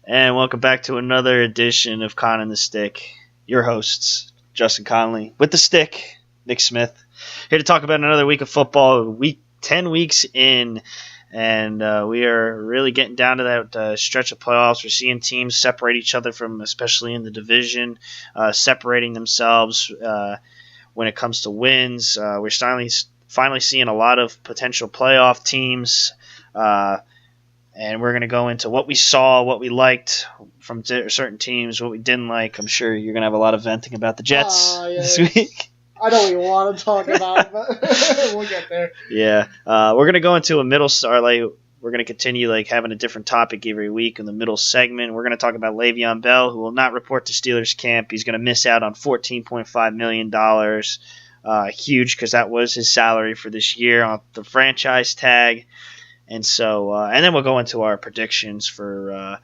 And welcome back to another edition of Conn and the Stick. Your hosts, Justin Conley, with the stick, Nick Smith. Here to talk about another week of football, week 10 weeks in, and we are really getting down to that stretch of playoffs. We're seeing teams separate each other from, especially in the division, separating themselves when it comes to wins. We're finally seeing a lot of potential playoff teams. And we're going to go into what we saw, what we liked from certain teams, what we didn't like. I'm sure you're going to have a lot of venting about the Jets this week. I don't even want to talk about it, but we'll get there. Yeah. We're going to go into a middle we're going to continue having a different topic every week in the middle segment. We're going to talk about LeSean Bell, who will not report to Steelers camp. He's going to miss out on $14.5 million. Huge, because that was his salary for this year on the franchise tag. And so, and then we'll go into our predictions for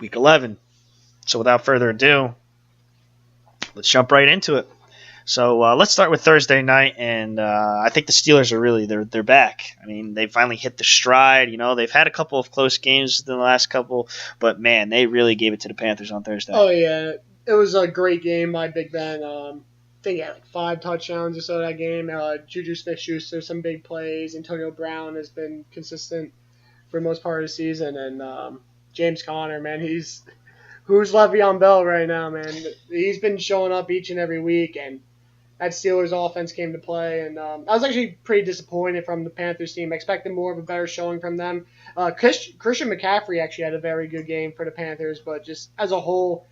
Week 11. So without further ado, let's jump right into it. So let's start with Thursday night, and I think the Steelers are really they're back. I mean, they finally hit the stride. You know, they've had a couple of close games in the last couple, but man, they really gave it to the Panthers on Thursday. Oh yeah, it was a great game by Big Ben. I think he had 5 touchdowns or so that game. Juju Smith-Schuster, some big plays. Antonio Brown has been consistent for the most part of the season. And James Conner, man, who's Le'Veon Bell right now, man? He's been showing up each and every week, and that Steelers offense came to play. And I was actually pretty disappointed from the Panthers team. I expected more of a better showing from them. Christian McCaffrey actually had a very good game for the Panthers, but just as a whole,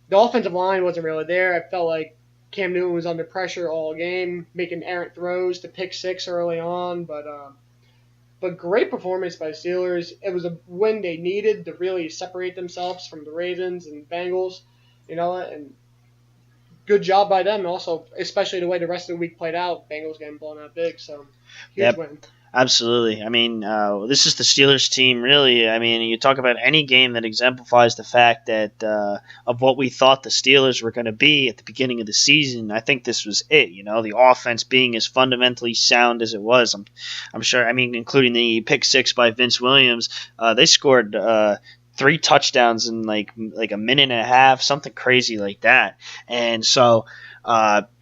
the offensive line wasn't really there. I felt like Cam Newton was under pressure all game, making errant throws to pick 6 early on, but great performance by the Steelers. It was a win they needed to really separate themselves from the Ravens and Bengals, and good job by them. Also, especially the way the rest of the week played out, Bengals getting blown out big, so huge win. Absolutely. I mean, this is the Steelers team, really. I mean, you talk about any game that exemplifies the fact that of what we thought the Steelers were going to be at the beginning of the season. I think this was it. The offense being as fundamentally sound as it was. I'm sure. I mean, including the pick 6 by Vince Williams, they scored 3 touchdowns in like a minute and a half, something crazy like that. And so.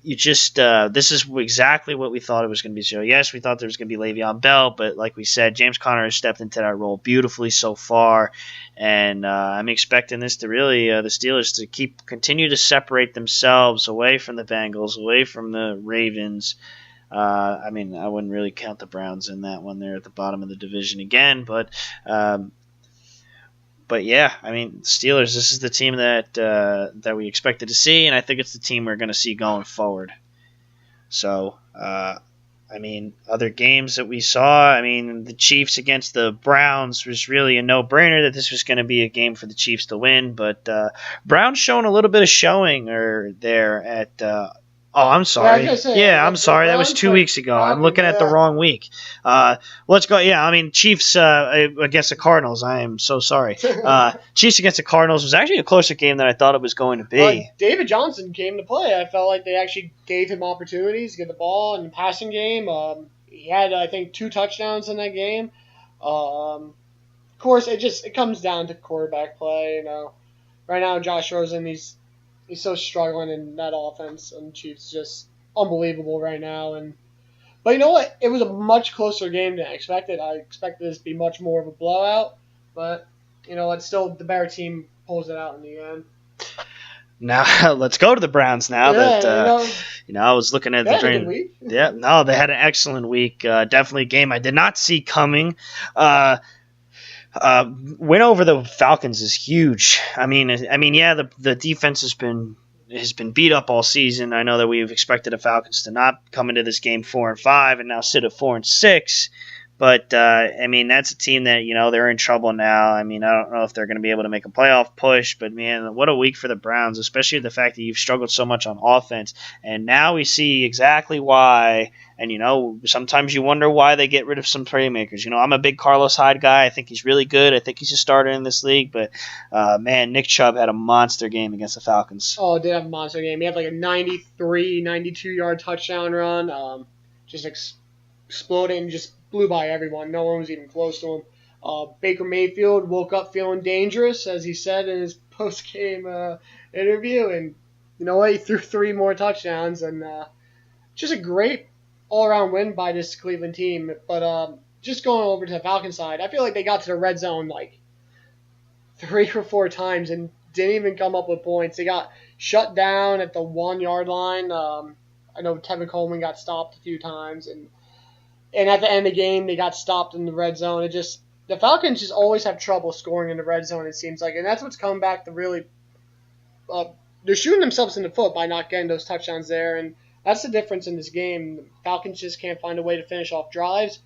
This is exactly what we thought it was going to be. So, yes, we thought there was going to be Le'Veon Bell, but like we said, James Conner has stepped into that role beautifully so far, and I'm expecting this to really, the Steelers to continue to separate themselves away from the Bengals, away from the Ravens. I mean, I wouldn't really count the Browns in that one. They're at the bottom of the division again, But yeah, I mean, Steelers. This is the team that we expected to see, and I think it's the team we're going to see going forward. So, I mean, other games that we saw. I mean, the Chiefs against the Browns was really a no-brainer that this was going to be a game for the Chiefs to win. But Browns showing a little bit of showing there at. Oh, I'm sorry. I'm sorry. That was 2 weeks ago. I'm looking at the wrong week. Let's go. Yeah, I mean, Chiefs against the Cardinals. I am so sorry. Chiefs against the Cardinals was actually a closer game than I thought it was going to be. David Johnson came to play. I felt like they actually gave him opportunities to get the ball in the passing game. He had, I think, 2 touchdowns in that game. Of course, it comes down to quarterback play. Right now, Josh Rosen, he's so struggling in that offense, and Chiefs just unbelievable right now. But you know what? It was a much closer game than I expected. I expected this to be much more of a blowout, but it's still the better team pulls it out in the end. Now let's go to the Browns. Now I was looking at the dream. Week. Yeah, no, they had an excellent week. Definitely a game I did not see coming. Win over the Falcons is huge. I mean, yeah, the defense has been beat up all season. I know that we've expected the Falcons to not come into this game 4-5 and now sit at 4-6. But I mean, that's a team that they're in trouble now. I mean, I don't know if they're going to be able to make a playoff push. But man, what a week for the Browns, especially the fact that you've struggled so much on offense, and now we see exactly why. And sometimes you wonder why they get rid of some playmakers. I'm a big Carlos Hyde guy. I think he's really good. I think he's a starter in this league. But man, Nick Chubb had a monster game against the Falcons. Oh, did have a monster game. He had like a 93, 92-yard touchdown run. Just exploded and just blew by everyone. No one was even close to him. Baker Mayfield woke up feeling dangerous, as he said in his post-game interview, and you know what? He threw 3 more touchdowns, and just a great all-around win by this Cleveland team. But just going over to the Falcons side, I feel like they got to the red zone like 3 or 4 times and didn't even come up with points. They got shut down at the 1-yard line. I know Tevin Coleman got stopped a few times, and at the end of the game, they got stopped in the red zone. The Falcons just always have trouble scoring in the red zone, it seems like, and that's what's come back to really. They're shooting themselves in the foot by not getting those touchdowns there, and that's the difference in this game. The Falcons just can't find a way to finish off drives,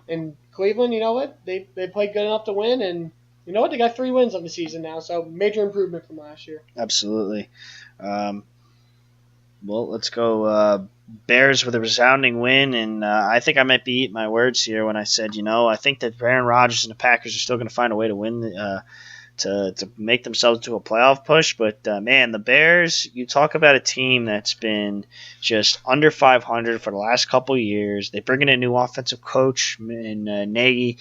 and Cleveland, you know what? They played good enough to win, and you know what? They got 3 wins on the season now, so major improvement from last year. Absolutely. Well, let's go Bears with a resounding win, and I think I might be eating my words here when I said, I think that Aaron Rodgers and the Packers are still going to find a way to win, to make themselves to a playoff push. But, man, the Bears, you talk about a team that's been just under 500 for the last couple of years. They bring in a new offensive coach in Nagy.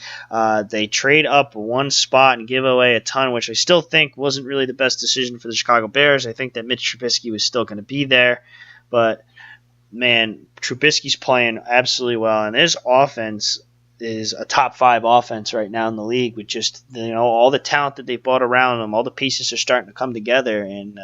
They trade up 1 spot and give away a ton, which I still think wasn't really the best decision for the Chicago Bears. I think that Mitch Trubisky was still going to be there. But, man, Trubisky's playing absolutely well, and his offense is a top 5 offense right now in the league with just all the talent that they brought around them. All the pieces are starting to come together, and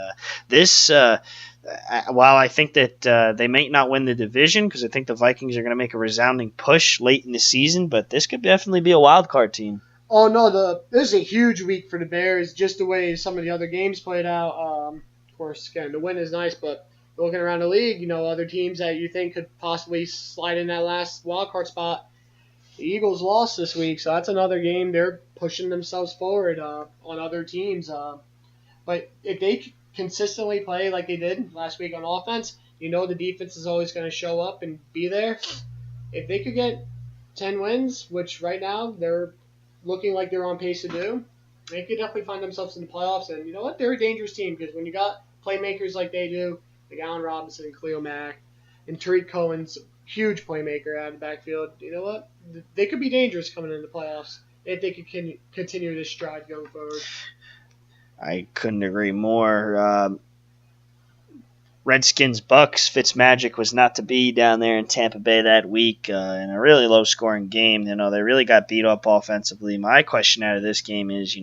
while I think that they may not win the division because I think the Vikings are going to make a resounding push late in the season, but this could definitely be a wild card team. Oh no, this is a huge week for the Bears. Just the way some of the other games played out. Of course, again, the win is nice, but looking around the league, other teams that you think could possibly slide in that last wild card spot. The Eagles lost this week, so that's another game. They're pushing themselves forward on other teams. But if they consistently play like they did last week on offense, the defense is always going to show up and be there. If they could get 10 wins, which right now they're looking like they're on pace to do, they could definitely find themselves in the playoffs. And you know what? They're a dangerous team because when you got playmakers like they do, like Allen Robinson and Khalil Mack, and Tariq Cohen's huge playmaker out of the backfield, you know what? They could be dangerous coming into the playoffs if they could continue this stride going forward. I couldn't agree more. Redskins Bucks, Fitzmagic was not to be down there in Tampa Bay that week in a really low-scoring game. They really got beat up offensively. My question out of this game is,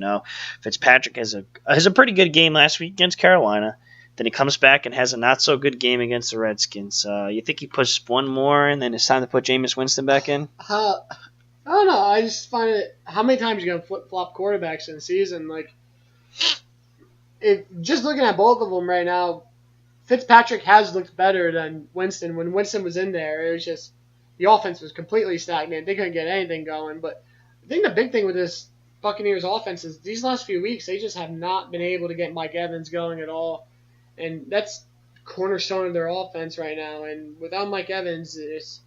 Fitzpatrick has a pretty good game last week against Carolina. Then he comes back and has a not-so-good game against the Redskins. You think he puts one more, and then it's time to put Jameis Winston back in? I don't know. I just find it. How many times are you going to flip-flop quarterbacks in the season? Just looking at both of them right now, Fitzpatrick has looked better than Winston. When Winston was in there, it was just the offense was completely stagnant. They couldn't get anything going. But I think the big thing with this Buccaneers offense is these last few weeks, they just have not been able to get Mike Evans going at all. And that's cornerstone of their offense right now. And without Mike Evans, it's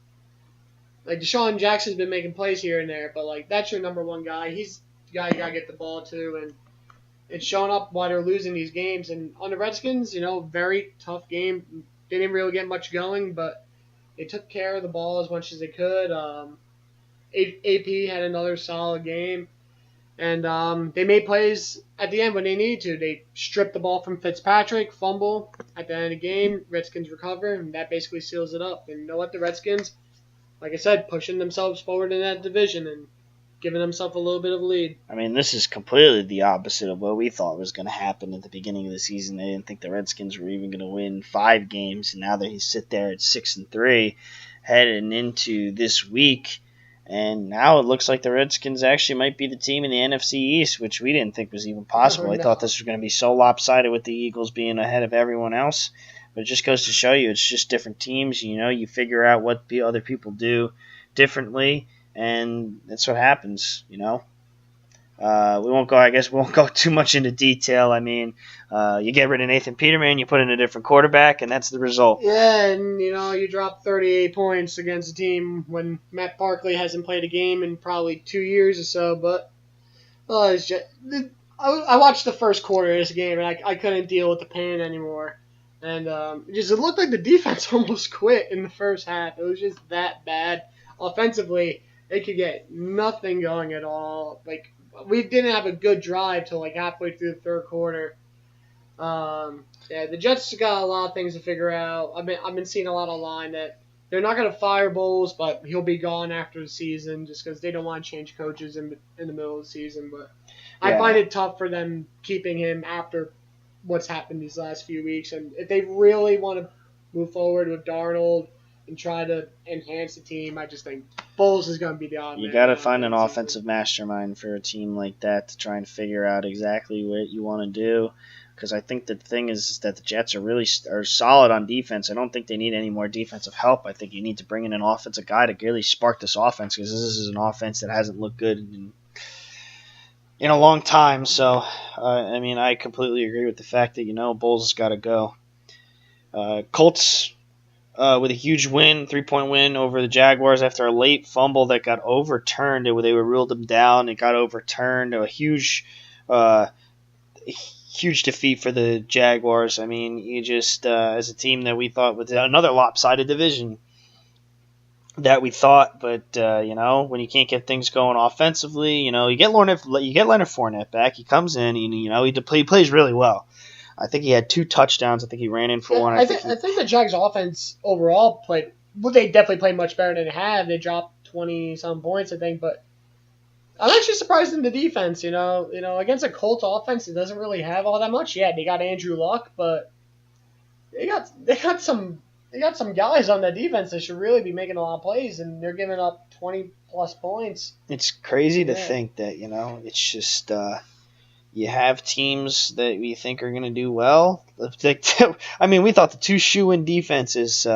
like Deshaun Jackson's been making plays here and there, but that's your number one guy. He's the guy you gotta get the ball to, and it's showing up while they're losing these games. And on the Redskins, very tough game. They didn't really get much going, but they took care of the ball as much as they could. AP had another solid game. And they made plays at the end when they needed to. They stripped the ball from Fitzpatrick, fumble at the end of the game. Redskins recover, and that basically seals it up. And you know what? The Redskins, like I said, pushing themselves forward in that division and giving themselves a little bit of a lead. I mean, this is completely the opposite of what we thought was going to happen at the beginning of the season. They didn't think the Redskins were even going to win 5 games, and now they sit there at 6-3 heading into this week. And now it looks like the Redskins actually might be the team in the NFC East, which we didn't think was even possible. I thought this was going to be so lopsided with the Eagles being ahead of everyone else. But it just goes to show you it's just different teams. You figure out what the other people do differently, and that's what happens, we won't go too much into detail. I mean, you get rid of Nathan Peterman, you put in a different quarterback, and that's the result. Yeah, and you drop 38 points against a team when Matt Barkley hasn't played a game in probably 2 years or so. But it's just, I watched the first quarter of this game, and I couldn't deal with the pain anymore. And it looked like the defense almost quit in the first half. It was just that bad offensively. They could get nothing going at all. Like, we didn't have a good drive till like halfway through the third quarter. Yeah, the Jets got a lot of things to figure out. I've been seeing a lot online that they're not going to fire Bowles, but he'll be gone after the season just because they don't want to change coaches in the middle of the season. But Yeah. I find it tough for them keeping him after what's happened these last few weeks. And if they really want to move forward with Darnold and try to enhance the team, I just think Bowles is going to be the odd man. You got to find an offensive mastermind for a team like that to try and figure out exactly what you want to do. Because I think the thing is that the Jets are solid on defense. I don't think they need any more defensive help. I think you need to bring in an offensive guy to really spark this offense, because this is an offense that hasn't looked good in a long time. So, I completely agree with the fact that, Bowles has got to go. Colts with a huge win, 3-point win over the Jaguars after a late fumble that got overturned. They ruled them down. It got overturned. A huge defeat for the Jaguars. I mean, you just, as a team that we thought was another lopsided division that we thought, but, when you can't get things going offensively, you get Leonard Fournette back. He comes in, and, he plays really well. I think he had 2 touchdowns. I think he ran in for one. I think the Jags offense overall they definitely played much better than they had. They dropped 20-some points, I think, but I'm actually surprised in the defense, against a Colts offense, it doesn't really have all that much. Yeah, they got Andrew Luck, but they got some guys on that defense that should really be making a lot of plays, and they're giving up 20-plus points. It's crazy to think that, it's just you have teams that we think are going to do well. I mean, we thought the 2 shoe-in defenses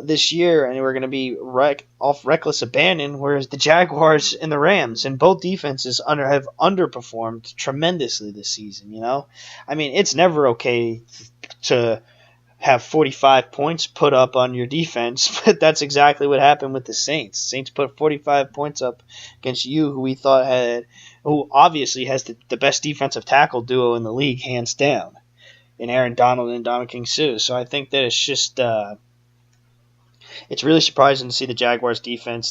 this year, and we're going to be off reckless abandon, whereas the Jaguars and the Rams and both defenses have underperformed tremendously this season. I mean, it's never okay to have 45 points put up on your defense, but that's exactly what happened with the Saints. Saints put 45 points up against you, who obviously has the best defensive tackle duo in the league, hands down, in Aaron Donald and Ndamukong Suh. So I think that it's just it's really surprising to see the Jaguars defense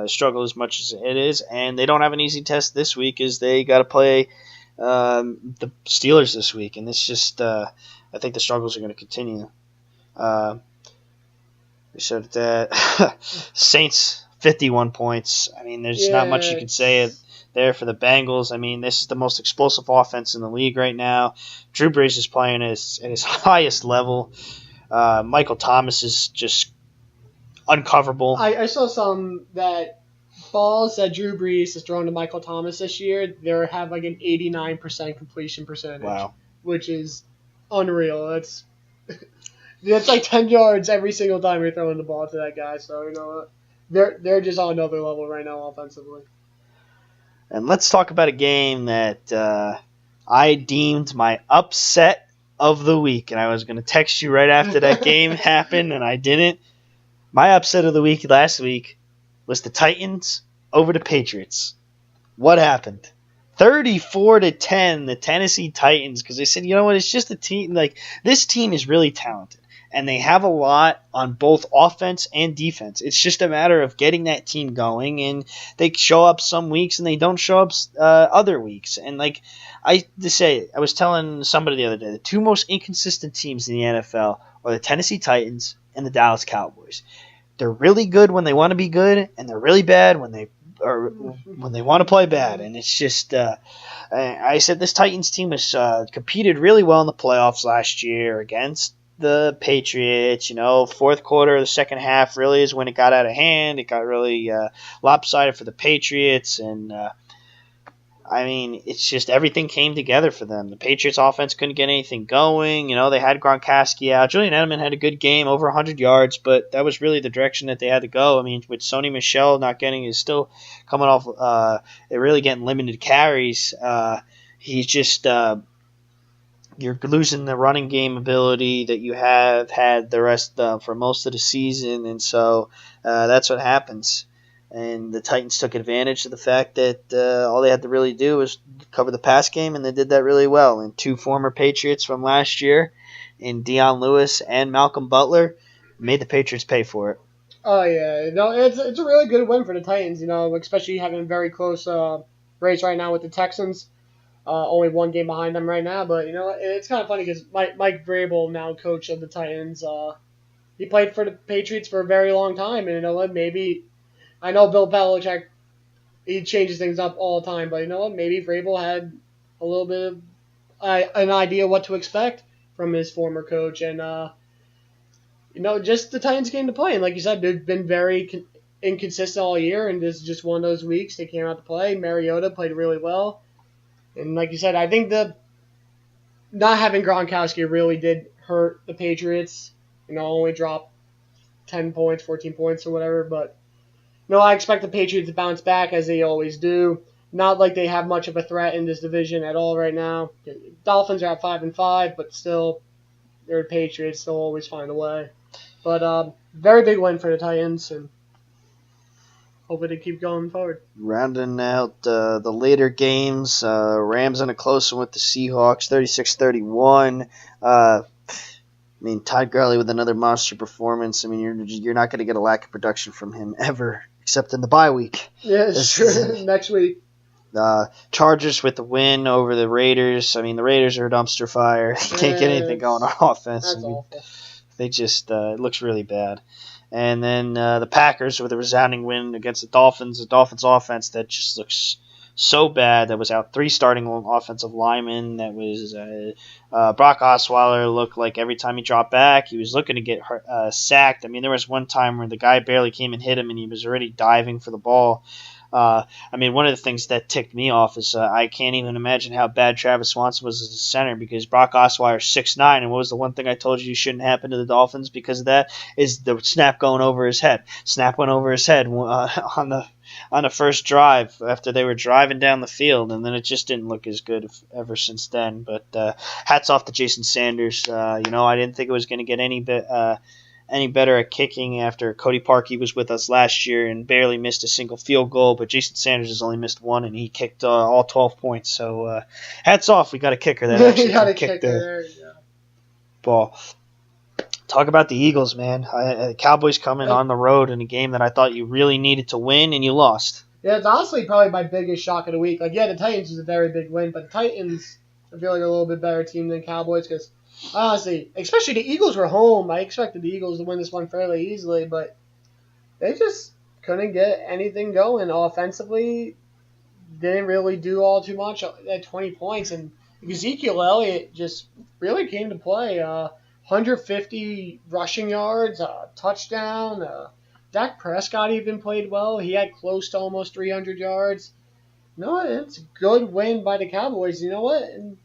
struggle as much as it is, and they don't have an easy test this week as they got to play the Steelers this week, and it's just I think the struggles are going to continue. We said that Saints 51 points. I mean, there's not much you can say there for the Bengals. I mean, this is the most explosive offense in the league right now. Drew Brees is playing at his highest level. Michael Thomas is just uncoverable. I saw some that balls that Drew Brees has thrown to Michael Thomas this year, they have like an 89% completion percentage. Wow. Which is unreal. That's like 10 yards every single time you're throwing the ball to that guy. So, they're just on another level right now offensively. And let's talk about a game that I deemed my upset of the week. And I was going to text you right after that game happened, and I didn't. My upset of the week last week was the Titans over the Patriots. What happened? 34-10, the Tennessee Titans, because they said, you know what, it's just a team, like, this team is really talented, and they have a lot on both offense and defense. It's just a matter of getting that team going, and they show up some weeks, and they don't show up other weeks. And, like, I was telling somebody the other day, the 2 most inconsistent teams in the NFL are the Tennessee Titans and the Dallas Cowboys. They're really good when they want to be good, and they're really bad when they want to play bad. And it's just, I said this Titans team has competed really well in the playoffs last year against the Patriots. Fourth quarter, the second half really is when it got out of hand. It got really lopsided for the Patriots, and it's just everything came together for them. The Patriots offense couldn't get anything going. They had Gronkowski out. Julian Edelman had a good game, over 100 yards, but that was really the direction that they had to go. With Sony Michel is still coming off, really getting limited carries. He's just, you're losing the running game ability that you have had the rest for most of the season, and so that's what happens. And the Titans took advantage of the fact that all they had to really do was cover the pass game, and they did that really well. And 2 former Patriots from last year, in Deion Lewis and Malcolm Butler, made the Patriots pay for it. Oh yeah, no, it's a really good win for the Titans. Especially having a very close race right now with the Texans. Only one game behind them right now, but it's kind of funny because Mike Vrabel, now coach of the Titans, he played for the Patriots for a very long time, and you know what? Maybe I know Bill Belichick, he changes things up all the time, but you know what? Maybe Vrabel had a little bit of an idea what to expect from his former coach, and just the Titans came to play. And like you said, they've been very inconsistent all year, and this is just one of those weeks they came out to play. Mariota played really well. And like you said, I think the not having Gronkowski really did hurt the Patriots. Only dropped 10 points, 14 points or whatever. But, I expect the Patriots to bounce back as they always do. Not like they have much of a threat in this division at all right now. Dolphins are at 5-5, but still, they're the Patriots. They'll always find a way. But very big win for the Titans, and hopefully they keep going forward. Rounding out the later games, Rams in a close one with the Seahawks, 36-31. Todd Gurley with another monster performance. You're not going to get a lack of production from him ever, except in the bye week. Yeah, sure. Next week. Chargers with the win over the Raiders. The Raiders are a dumpster fire. You can't get anything going on offense. That's awful. They just it looks really bad. And then the Packers with a resounding win against the Dolphins. The Dolphins offense that just looks so bad. That was out 3 starting offensive linemen. That was Brock Osweiler looked like every time he dropped back, he was looking to get sacked. There was one time where the guy barely came and hit him, and he was already diving for the ball. One of the things that ticked me off is I can't even imagine how bad Travis Swanson was as a center, because Brock Osweiler is 6'9", and what was the one thing I told you shouldn't happen to the Dolphins because of that is the snap going over his head. Snap went over his head on the first drive after they were driving down the field, and then it just didn't look as good ever since then. But hats off to Jason Sanders. I didn't think it was going to get any better at kicking after Cody Parkey was with us last year and barely missed a single field goal, but Jason Sanders has only missed one, and he kicked all 12 points. So hats off. We got a kicker that actually kicked the ball. Talk about the Eagles, man. The Cowboys coming on the road in a game that I thought you really needed to win, and you lost. Yeah, it's honestly probably my biggest shock of the week. The Titans is a very big win, but the Titans, I feel like a little bit better team than Cowboys because honestly, especially the Eagles were home. I expected the Eagles to win this one fairly easily, but they just couldn't get anything going offensively. Didn't really do all too much at 20 points, and Ezekiel Elliott just really came to play. 150 rushing yards, touchdown. Dak Prescott even played well. He had close to almost 300 yards. It's a good win by the Cowboys. You know what? And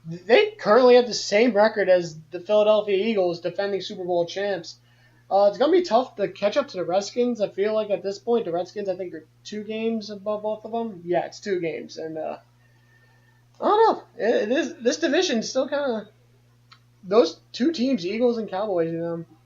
they currently have the same record as the Philadelphia Eagles, defending Super Bowl champs. It's going to be tough to catch up to the Redskins. I feel like at this point, the Redskins, I think, are 2 games above both of them. Yeah, it's 2 games. And I don't know. This division still kind of... Those 2 teams, Eagles and Cowboys,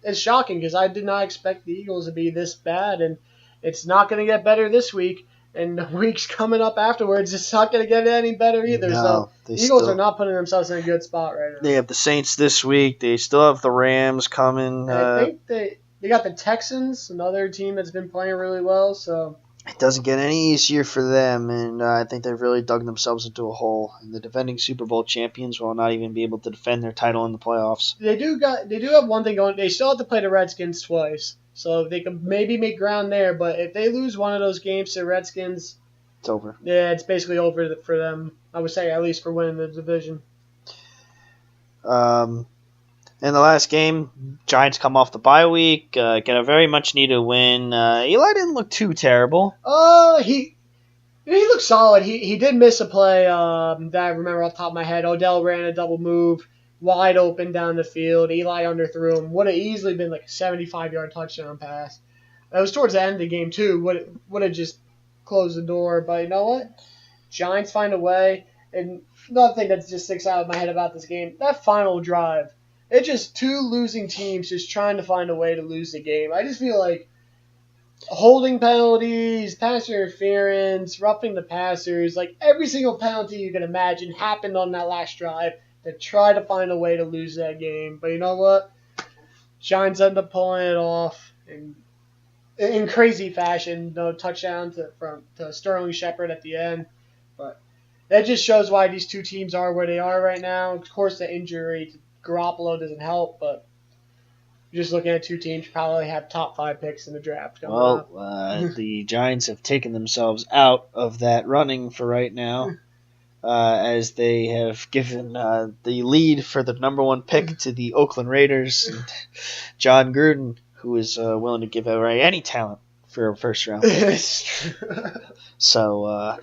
it's shocking because I did not expect the Eagles to be this bad. And it's not going to get better this week. And the weeks coming up afterwards, it's not going to get any better either. No, so the Eagles are not putting themselves in a good spot right now. They have the Saints this week. They still have the Rams coming. I think they got the Texans, another team that's been playing really well. So it doesn't get any easier for them, and I think they've really dug themselves into a hole. And the defending Super Bowl champions will not even be able to defend their title in the playoffs. They do have one thing going. They still have to play the Redskins twice. So they can maybe make ground there, but if they lose one of those games to the Redskins, it's over. Yeah, it's basically over for them. I would say at least for winning the division. In the last game, Giants come off the bye week, get a very much needed win. Eli didn't look too terrible. He looked solid. He did miss a play that I remember off the top of my head. Odell ran a double move. Wide open down the field. Eli underthrew him. Would have easily been like a 75-yard touchdown pass. That was towards the end of the game, too. Would have just closed the door. But you know what? Giants find a way. And another thing that just sticks out of my head about this game, that final drive. It's just 2 losing teams just trying to find a way to lose the game. I just feel like holding penalties, pass interference, roughing the passers, like every single penalty you can imagine happened on that last drive. To try to find a way to lose that game. But you know what? Giants end up pulling it off. in crazy fashion. No touchdown to Sterling Shepard at the end, but that just shows why these two teams are where they are right now. Of course, the injury to Garoppolo doesn't help, but you're just looking at two teams who probably have top 5 picks in the draft coming up. The Giants have taken themselves out of that running for right now, as they have given the lead for the number 1 pick to the Oakland Raiders, and John Gruden, who is willing to give away any talent for a first-round pick. So,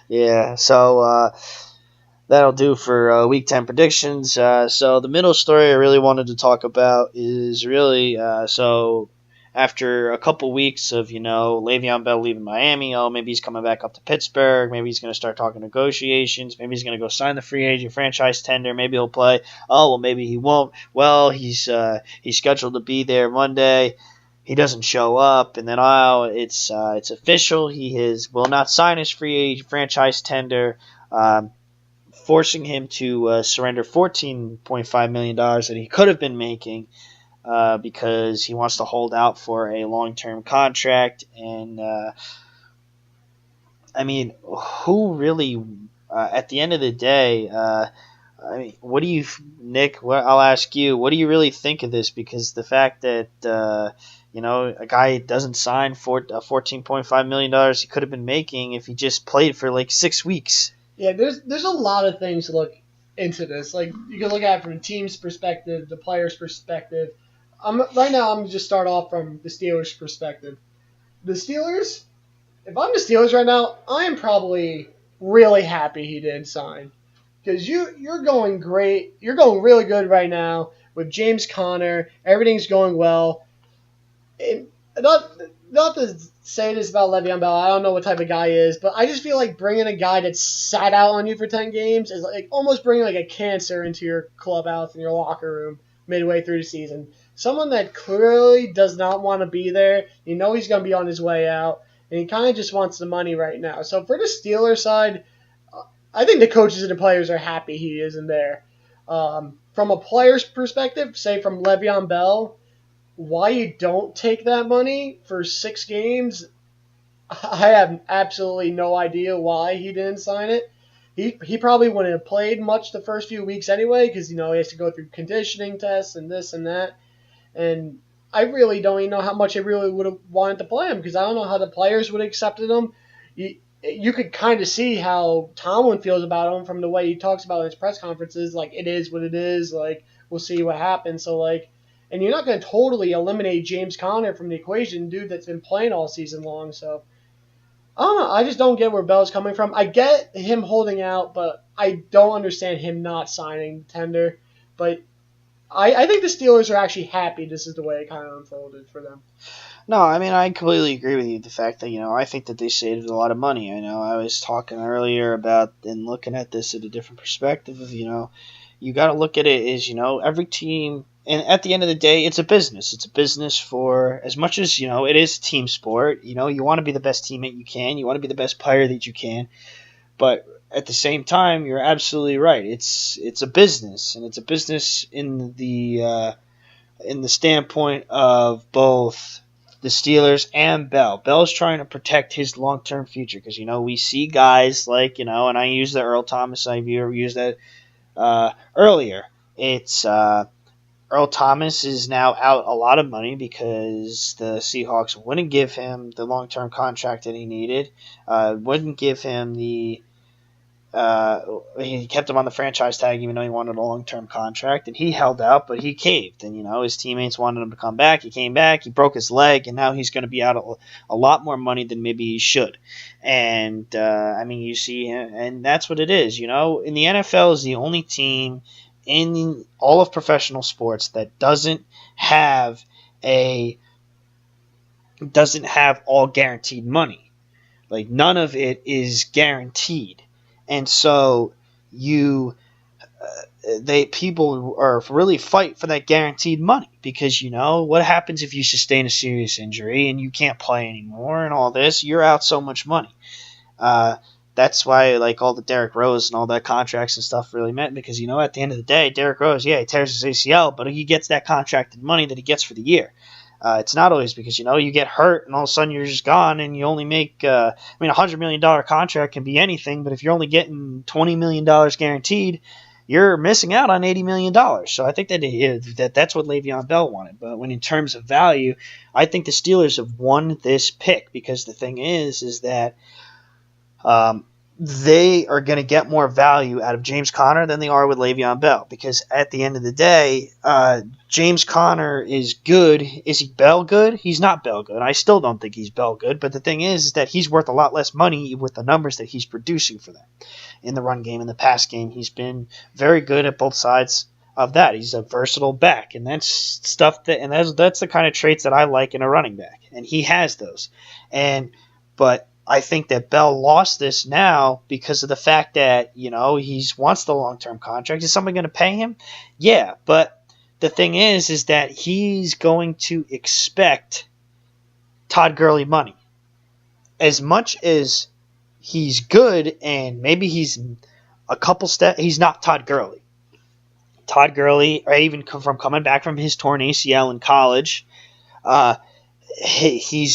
yeah, so that'll do for Week 10 predictions. So the middle story I really wanted to talk about is really so after a couple weeks of, Le'Veon Bell leaving Miami, maybe he's coming back up to Pittsburgh, maybe he's going to start talking negotiations, maybe he's going to go sign the free agent franchise tender, maybe he'll play. Oh, well, maybe he won't. Well, he's scheduled to be there Monday. He doesn't show up, and then it's official. He will not sign his free agent franchise tender, forcing him to surrender $14.5 million that he could have been making because he wants to hold out for a long-term contract. And, who really, at the end of the day, what do you, Nick, I'll ask you, what do you really think of this? Because the fact that, a guy doesn't sign for $14.5 million he could have been making if he just played for like 6 weeks. Yeah, there's a lot of things to look into this. Like, you can look at it from the team's perspective, the player's perspective. Right now, I'm going to just start off from the Steelers' perspective. The Steelers, if I'm the Steelers right now, I am probably really happy he didn't sign. Because you're going great. You're going really good right now with James Conner. Everything's going well. And not to say this about Le'Veon Bell, I don't know what type of guy he is, but I just feel like bringing a guy that sat out on you for 10 games is like almost bringing like a cancer into your clubhouse and your locker room midway through the season. Someone that clearly does not want to be there. You know he's going to be on his way out, and he kind of just wants the money right now. So for the Steelers side, I think the coaches and the players are happy he isn't there. From a player's perspective, say from Le'Veon Bell, why you don't take that money for 6 games, I have absolutely no idea why he didn't sign it. He probably wouldn't have played much the first few weeks anyway because, he has to go through conditioning tests and this and that. And I really don't even know how much I really would have wanted to play him because I don't know how the players would have accepted him. You could kind of see how Tomlin feels about him from the way he talks about in his press conferences. Like, it is what it is. Like, we'll see what happens. So, like, and you're not going to totally eliminate James Conner from the equation, dude that's been playing all season long. So, I don't know. I just don't get where Bell's coming from. I get him holding out, but I don't understand him not signing the tender. But I think the Steelers are actually happy this is the way it kind of unfolded for them. No, I completely agree with you. The fact that, I think that they saved a lot of money. I know I was talking earlier about and looking at this at a different perspective of, you got to look at it as, every team. And at the end of the day, it's a business. It's a business for as much as, it is a team sport. You want to be the best teammate you can. You want to be the best player that you can. But at the same time, you're absolutely right. It's a business, and it's a business in the standpoint of both the Steelers and Bell. Bell's trying to protect his long-term future because, we see guys like, and I use the Earl Thomas. I used that earlier. It's Earl Thomas is now out a lot of money because the Seahawks wouldn't give him the long-term contract that he needed, wouldn't give him the he kept him on the franchise tag even though he wanted a long-term contract, and he held out, but he caved. And, his teammates wanted him to come back. He came back. He broke his leg, and now he's going to be out a lot more money than maybe he should. And, you see him, and that's what it is. In the NFL is the only team in all of professional sports that doesn't have all guaranteed money. Like, none of it is guaranteed. And so people are really fight for that guaranteed money because, what happens if you sustain a serious injury and you can't play anymore and all this? You're out so much money. that's why like all the Derrick Rose and all that contracts and stuff really meant, because at the end of the day, Derrick Rose, yeah, he tears his ACL, but he gets that contracted money that he gets for the year. It's not always because you get hurt and all of a sudden you're just gone and you only make $100 million contract can be anything, but if you're only getting $20 million guaranteed, you're missing out on $80 million. So I think that's what Le'Veon Bell wanted. But when in terms of value, I think the Steelers have won this pick, because the thing is that they are going to get more value out of James Conner than they are with Le'Veon Bell, because at the end of the day, James Conner is good. Is he Bell good? He's not Bell good. I still don't think he's Bell good, but the thing is that he's worth a lot less money with the numbers that he's producing for them. In the run game, in the pass game, he's been very good at both sides of that. He's a versatile back, and that's that's the kind of traits that I like in a running back, and he has those. But I think that Bell lost this now because of the fact that, he wants the long-term contract. Is someone going to pay him? Yeah, but the thing is that he's going to expect Todd Gurley money. As much as he's good, and maybe he's a couple steps, he's not Todd Gurley. Todd Gurley, or even from coming back from his torn ACL in college, he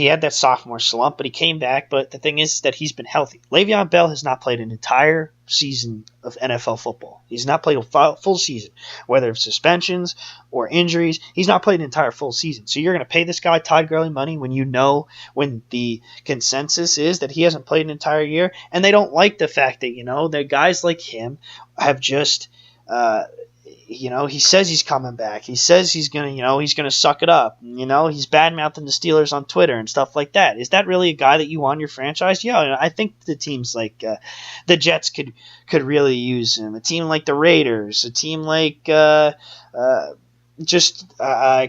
had that sophomore slump, but he came back. But the thing is that he's been healthy. Le'Veon Bell has not played an entire season of NFL football. He's not played a full season, whether it's suspensions or injuries. He's not played an entire full season. So you're going to pay this guy Todd Gurley money when the consensus is that he hasn't played an entire year, and they don't like the fact that that guys like him have just. He says he's coming back. He says he's gonna suck it up. He's bad-mouthing the Steelers on Twitter and stuff like that. Is that really a guy that you want in your franchise? Yeah, I think the teams like the Jets could really use him. A team like the Raiders, a team like I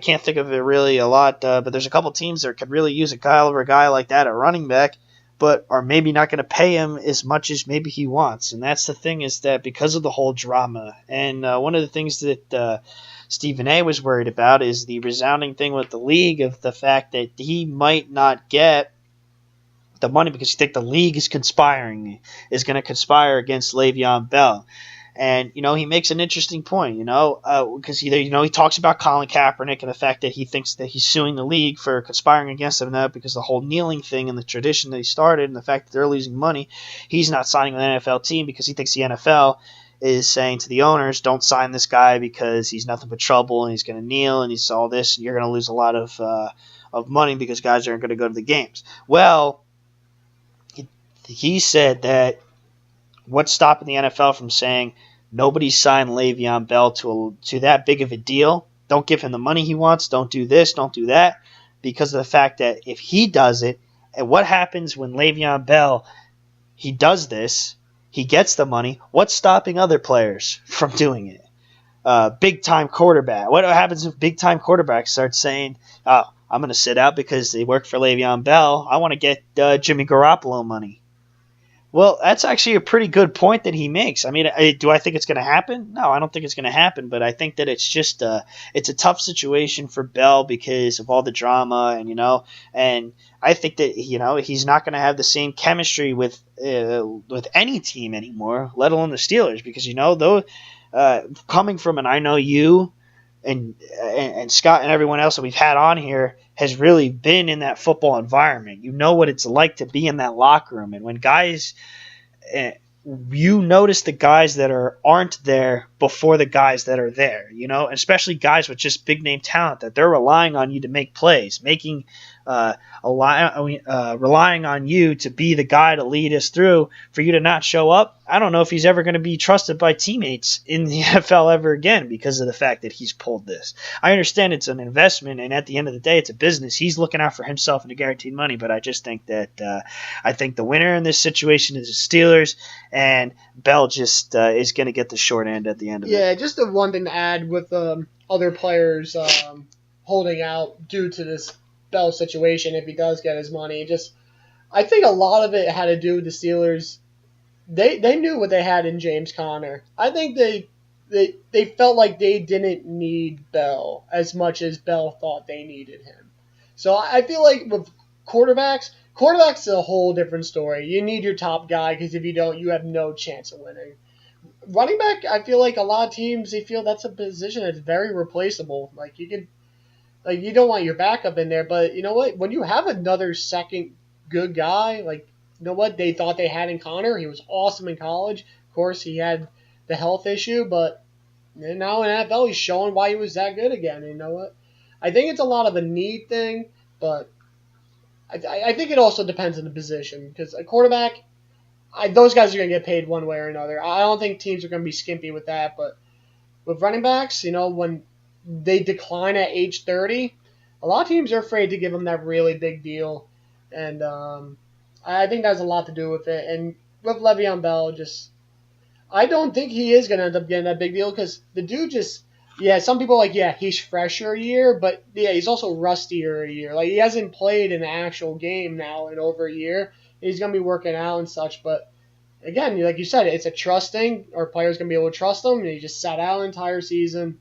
can't think of it really a lot, but there's a couple teams that could really use a guy like that at running back, but are maybe not going to pay him as much as maybe he wants. And that's the thing, is that because of the whole drama, and one of the things that Stephen A. was worried about is the resounding thing with the league of the fact that he might not get the money because you think the league is going to conspire against Le'Veon Bell. And, he makes an interesting point, because he talks about Colin Kaepernick and the fact that he thinks that he's suing the league for conspiring against him now because the whole kneeling thing and the tradition that he started and the fact that they're losing money. He's not signing with an NFL team because he thinks the NFL is saying to the owners, don't sign this guy because he's nothing but trouble and he's going to kneel and he's all this, and you're going to lose a lot of money because guys aren't going to go to the games. Well, he said that what's stopping the NFL from saying nobody signed Le'Veon Bell to that big of a deal? Don't give him the money he wants. Don't do this. Don't do that. Because of the fact that if he does it, and what happens when Le'Veon Bell, he does this, he gets the money, what's stopping other players from doing it? Big-time quarterback. What happens if big-time quarterbacks start saying, oh, I'm going to sit out because they work for Le'Veon Bell. I want to get Jimmy Garoppolo money. Well, that's actually a pretty good point that he makes. I mean, do I think it's going to happen? No, I don't think it's going to happen, but I think that it's just it's a tough situation for Bell because of all the drama, and I think that he's not going to have the same chemistry with any team anymore, let alone the Steelers, because though coming from an I know you and Scott and everyone else that we've had on here has really been in that football environment. You know what it's like to be in that locker room. And when guys, you notice the guys that aren't there before the guys that are there, especially guys with just big name talent that they're relying on you to make plays, relying on you to be the guy to lead us through. For you to not show up, I don't know if he's ever going to be trusted by teammates in the NFL ever again because of the fact that he's pulled this. I understand it's an investment, and at the end of the day, it's a business. He's looking out for himself and the guaranteed money, but I just think that I think the winner in this situation is the Steelers, and Bell just is going to get the short end at the end of it. Yeah, just the one thing to add with other players holding out due to this Bell situation, if he does get his money, I think a lot of it had to do with the Steelers. They knew what they had in James Conner. I think they felt like they didn't need Bell as much as Bell thought they needed him. So I feel like with quarterbacks, Quarterback's a whole different story. You need your top guy because if you don't, you have no chance of winning. Running back, I feel like a lot of teams, they feel that's a position that's very replaceable. Like, you don't want your backup in there, but you know what? When you have another second good guy, like, you know what they thought they had in Connor? He was awesome in college. Of course, he had the health issue, but now in NFL, he's showing why he was that good again. And you know what? I think it's a lot of a need thing, but I think it also depends on the position because a quarterback, those guys are going to get paid one way or another. I don't think teams are going to be skimpy with that, but with running backs, when they decline at age 30, a lot of teams are afraid to give them that really big deal, and I think that has a lot to do with it. And with Le'Veon Bell, I don't think he is going to end up getting that big deal because the dude some people are like, yeah, he's fresher a year, but yeah, he's also rustier a year. Like, he hasn't played an actual game now in over a year. He's going to be working out and such, but again, like you said, it's a trust thing. Our players going to be able to trust him, and he just sat out an entire season.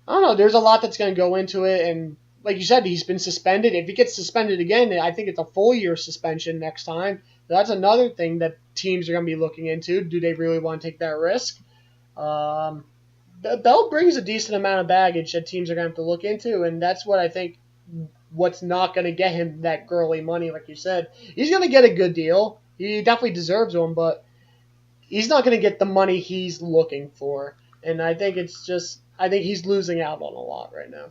I don't know. There's a lot that's going to go into it, and like you said, he's been suspended. If he gets suspended again, I think it's a full year suspension next time. That's another thing that teams are going to be looking into. Do they really want to take that risk? Bell brings a decent amount of baggage that teams are going to have to look into, and that's what I think what's not going to get him that girly money, like you said. He's going to get a good deal. He definitely deserves one, but he's not going to get the money he's looking for. And I think I think he's losing out on a lot right now.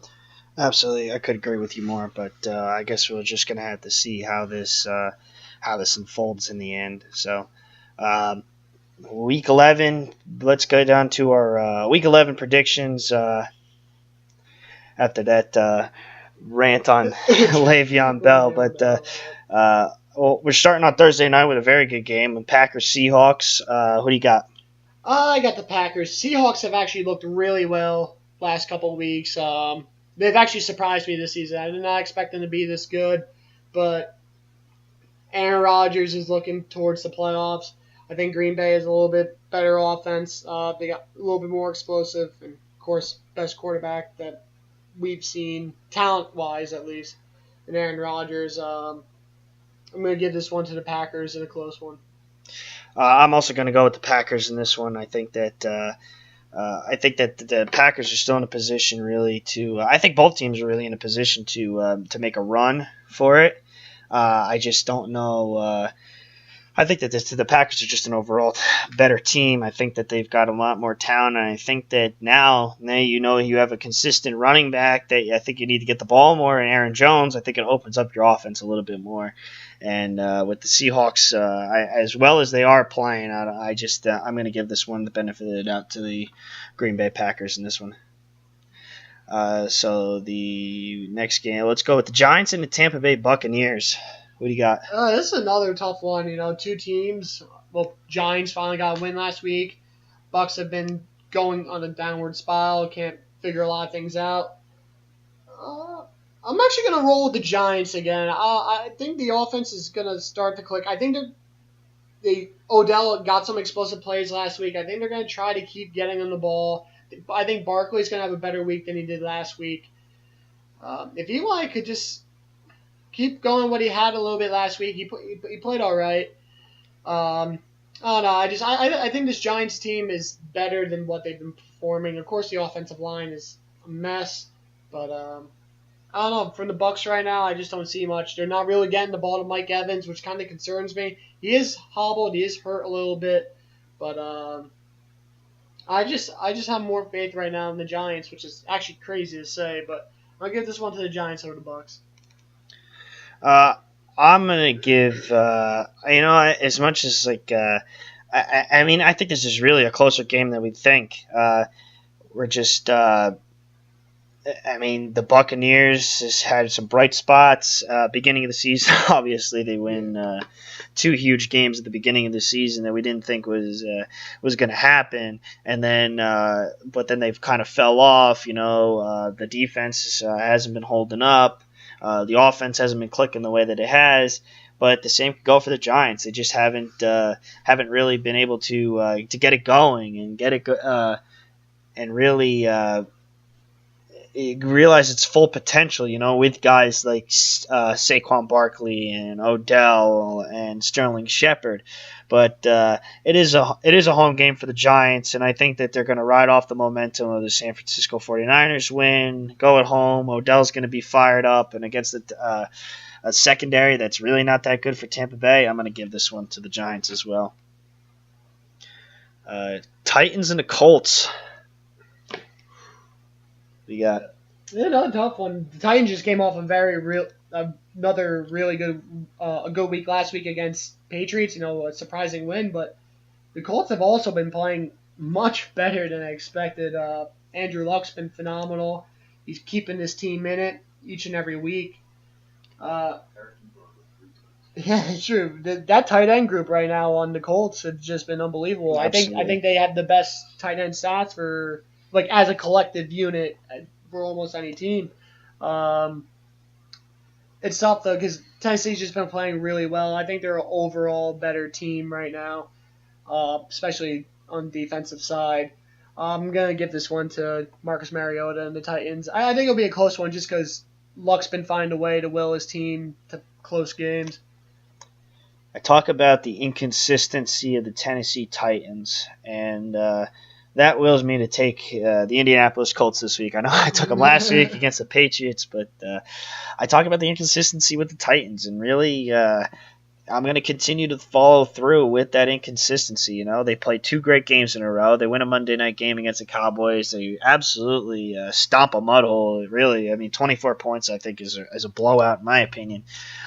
Absolutely. I could agree with you more, but I guess we're just going to have to see how this unfolds in the end. So, Week 11, let's go down to our Week 11 predictions after that rant on Le'Veon Bell. But we're starting on Thursday night with a very good game, Packers-Seahawks. Who do you got? I got the Packers. Seahawks have actually looked really well last couple of weeks. They've actually surprised me this season. I did not expect them to be this good, but Aaron Rodgers is looking towards the playoffs. I think Green Bay is a little bit better offense. They got a little bit more explosive, and of course, best quarterback that we've seen, talent-wise at least, and Aaron Rodgers. I'm going to give this one to the Packers in a close one. I'm also going to go with the Packers in this one. I think that the Packers are still in a position really to. I think both teams are really in a position to make a run for it. I just don't know. I think that the Packers are just an overall better team. I think that they've got a lot more talent, and I think that now you have a consistent running back that I think you need to get the ball more, and Aaron Jones, I think it opens up your offense a little bit more. And with the Seahawks, as well as they are playing, I'm going to give this one the benefit of the doubt to the Green Bay Packers in this one. So the next game, let's go with the Giants and the Tampa Bay Buccaneers. What do you got? This is another tough one. Two teams. Well, Giants finally got a win last week. Bucs have been going on a downward spiral. Can't figure a lot of things out. I'm actually going to roll with the Giants again. I think the offense is going to start to click. I think Odell got some explosive plays last week. I think they're going to try to keep getting on the ball. I think Barkley's going to have a better week than he did last week. If Eli could just keep going what he had a little bit last week, he played all right. I don't know. I think this Giants team is better than what they've been performing. Of course, the offensive line is a mess, but I don't know. From the Bucs right now, I just don't see much. They're not really getting the ball to Mike Evans, which kind of concerns me. He is hobbled. He is hurt a little bit, but I just have more faith right now in the Giants, which is actually crazy to say, but I'll give this one to the Giants over the Bucs. I'm gonna give as much as I think this is really a closer game than we think. We're just the Buccaneers has had some bright spots beginning of the season. Obviously, they win 2 huge games at the beginning of the season that we didn't think was going to happen, and then but then they've kind of fell off. The defense hasn't been holding up. The offense hasn't been clicking the way that it has, but the same could go for the Giants. They just haven't really been able to get it going and get it and really realize its full potential, with guys like Saquon Barkley and Odell and Sterling Shepard. But it is a home game for the Giants, and I think that they're going to ride off the momentum of the San Francisco 49ers win, go at home. Odell's going to be fired up, and against a secondary that's really not that good for Tampa Bay, I'm going to give this one to the Giants as well. Titans and the Colts. We got another tough one. The Titans just came off another really good a good week last week against Patriots. A surprising win, but the Colts have also been playing much better than I expected. Andrew Luck's been phenomenal. He's keeping his team in it each and every week. Yeah, it's true. That tight end group right now on the Colts have just been unbelievable. Absolutely. I think they have the best tight end stats for as a collective unit for almost any team. It's tough though because Tennessee's just been playing really well. I think they're an overall better team right now, especially on the defensive side. I'm gonna give this one to Marcus Mariota and the Titans. I think it'll be a close one just because Luck's been finding a way to will his team to close games. I talk about the inconsistency of the Tennessee Titans, and that wills me to take the Indianapolis Colts this week. I know I took them last week against the Patriots, but I talk about the inconsistency with the Titans, and really I'm going to continue to follow through with that inconsistency. They play 2 great games in a row. They win a Monday night game against the Cowboys. They absolutely stomp a mud hole, really. 24 points, I think, is a blowout, in my opinion,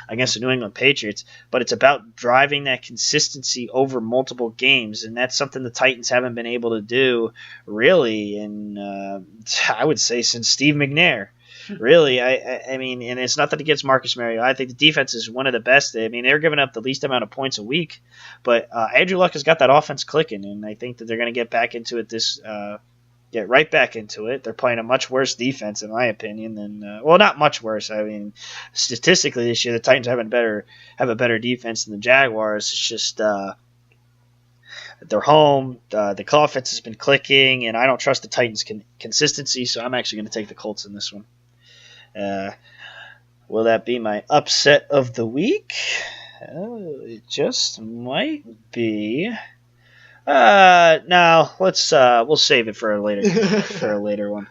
against the New England Patriots. But it's about driving that consistency over multiple games, and that's something the Titans haven't been able to do, really, I would say since Steve McNair. Really, I mean, and it's nothing against Marcus Mariota. I think the defense is one of the best. They're giving up the least amount of points a week, but Andrew Luck has got that offense clicking, and I think that they're going to get back into it get right back into it. They're playing a much worse defense, in my opinion, than not much worse. Statistically this year, the Titans have a better defense than the Jaguars. It's just they're home. The offense has been clicking, and I don't trust the Titans' consistency, so I'm actually going to take the Colts in this one. Will that be my upset of the week? It just might be. No, we'll save it for a later one.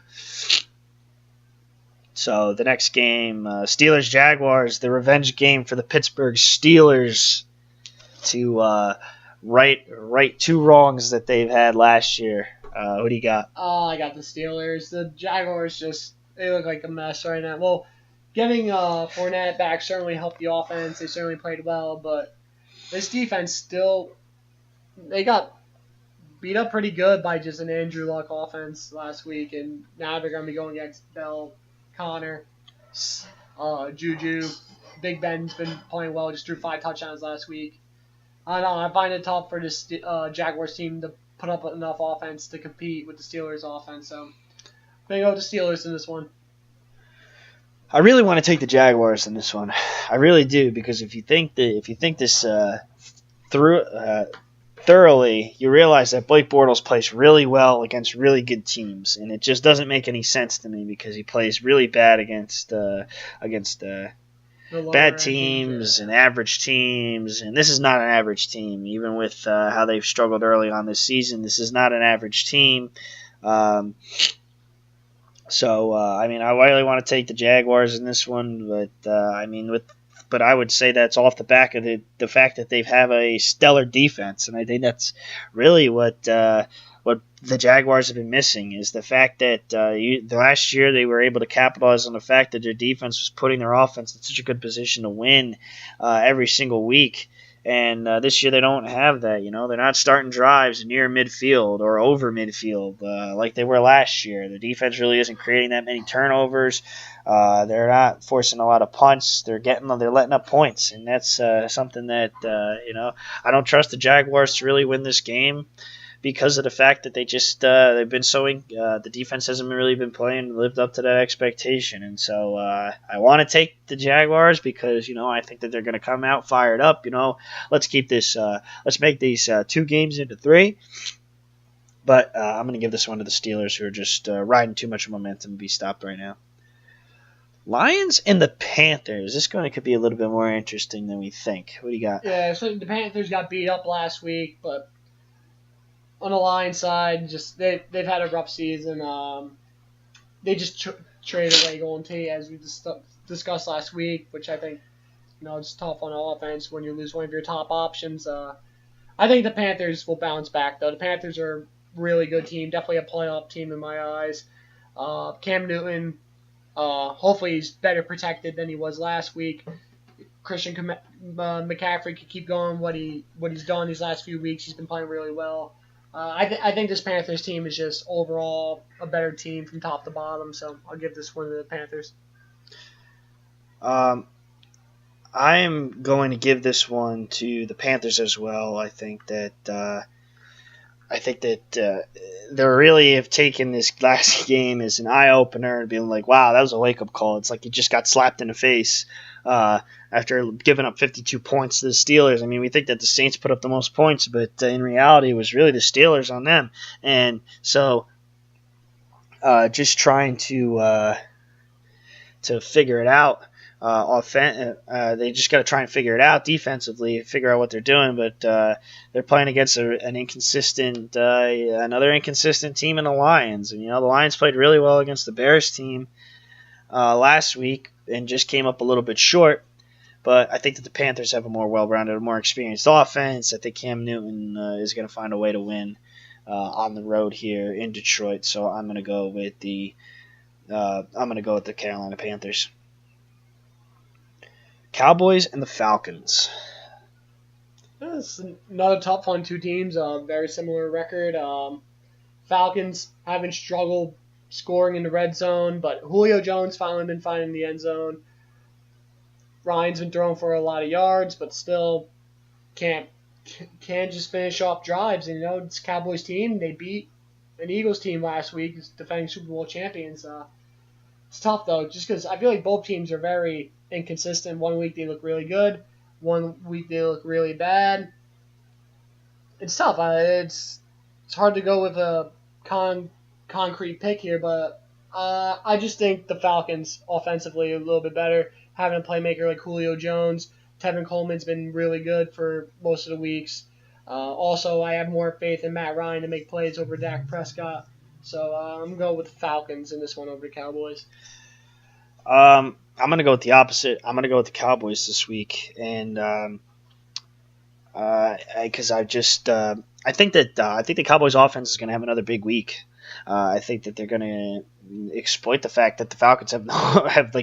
So the next game, Steelers Jaguars, the revenge game for the Pittsburgh Steelers to right 2 wrongs that they've had last year. Who do you got? Oh, I got the Steelers. The Jaguars they look like a mess right now. Well, getting Fournette back certainly helped the offense. They certainly played well, but this defense they got beat up pretty good by just an Andrew Luck offense last week, and now they're going to be going against Bell, Connor, Juju. Big Ben's been playing well, just threw 5 touchdowns last week. I don't know, I find it tough for this Jaguars team to put up enough offense to compete with the Steelers offense, so I'm going to go with the Steelers in this one. I really want to take the Jaguars in this one. I really do, because if you think this thoroughly, you realize that Blake Bortles plays really well against really good teams, and it just doesn't make any sense to me because he plays really bad against bad teams and average teams, and this is not an average team. Even with how they've struggled early on this season, this is not an average team. I really want to take the Jaguars in this one, but I would say that's off the back of the fact that they have a stellar defense, and I think that's really what the Jaguars have been missing is the fact that the last year they were able to capitalize on the fact that their defense was putting their offense in such a good position to win every single week. And this year they don't have that. They're not starting drives near midfield or over midfield like they were last year. The defense really isn't creating that many turnovers. They're not forcing a lot of punts. They're letting up points, and that's something that I don't trust the Jaguars to really win this game because of the fact that they've been the defense hasn't really been lived up to that expectation. And so I want to take the Jaguars because, I think that they're going to come out fired up. Let's keep this, let's make these 2 games into 3. But I'm going to give this one to the Steelers, who are just riding too much momentum to be stopped right now. Lions and the Panthers. This one could be a little bit more interesting than we think. What do you got? Yeah, so the Panthers got beat up last week, but on the Lions side, just they've had a rough season. They just traded away Golden Tate, as we discussed last week, which I think it's tough on offense when you lose one of your top options. I think the Panthers will bounce back, though. The Panthers are a really good team, definitely a playoff team in my eyes. Cam Newton, hopefully he's better protected than he was last week. Christian McCaffrey could keep going what he's done these last few weeks. He's been playing really well. I think this Panthers team is just overall a better team from top to bottom, so I'll give this one to the Panthers. I'm going to give this one to the Panthers as well. I think that they really have taken this last game as an eye opener and being like, "Wow, that was a wake up call." It's like you just got slapped in the face after giving up 52 points to the Steelers. I mean, we think that the Saints put up the most points, but in reality, it was really the Steelers on them. And so, just trying to figure it out. They just got to try and figure it out defensively, figure out what they're doing. But they're playing against another inconsistent team in the Lions. And the Lions played really well against the Bears team last week and just came up a little bit short. But I think that the Panthers have a more well-rounded, more experienced offense. I think Cam Newton is going to find a way to win on the road here in Detroit. So I'm going to go with the Carolina Panthers. Cowboys and the Falcons. It's another tough one. Two teams, very similar record. Falcons haven't struggled scoring in the red zone, but Julio Jones finally been finding the end zone. Ryan's been throwing for a lot of yards, but still can't just finish off drives. And it's Cowboys team. They beat an Eagles team last week, defending Super Bowl champions. It's tough though, just because I feel like both teams are very inconsistent. One week they look really good, one week they look really bad. It's tough. It's hard to go with a concrete pick here, but I just think the Falcons offensively are a little bit better. Having a playmaker like Julio Jones, Tevin Coleman's been really good for most of the weeks. Also, I have more faith in Matt Ryan to make plays over Dak Prescott. So I'm going with the Falcons in this one over the Cowboys. I'm going to go with the opposite. I'm going to go with the Cowboys this week, and because I think the Cowboys offense is going to have another big week. I think that they're going to exploit the fact that the Falcons have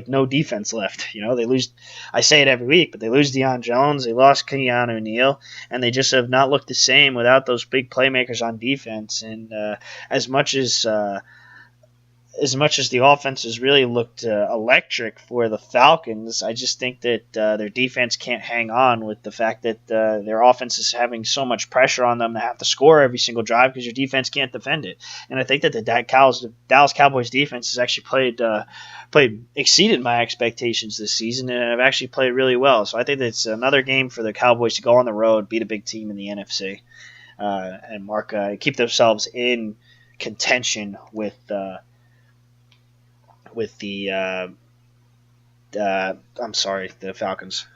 no defense left. They lose. I say it every week, but they lose Deion Jones, they lost Keanu O'Neal, and they just have not looked the same without those big playmakers on defense. And as much as the offense has really looked electric for the Falcons, I just think that their defense can't hang on with the fact that their offense is having so much pressure on them to have to score every single drive because your defense can't defend it. And I think that the Dallas Cowboys defense has actually exceeded my expectations this season and have actually played really well. So I think it's another game for the Cowboys to go on the road, beat a big team in the NFC, and keep themselves in contention with the Falcons.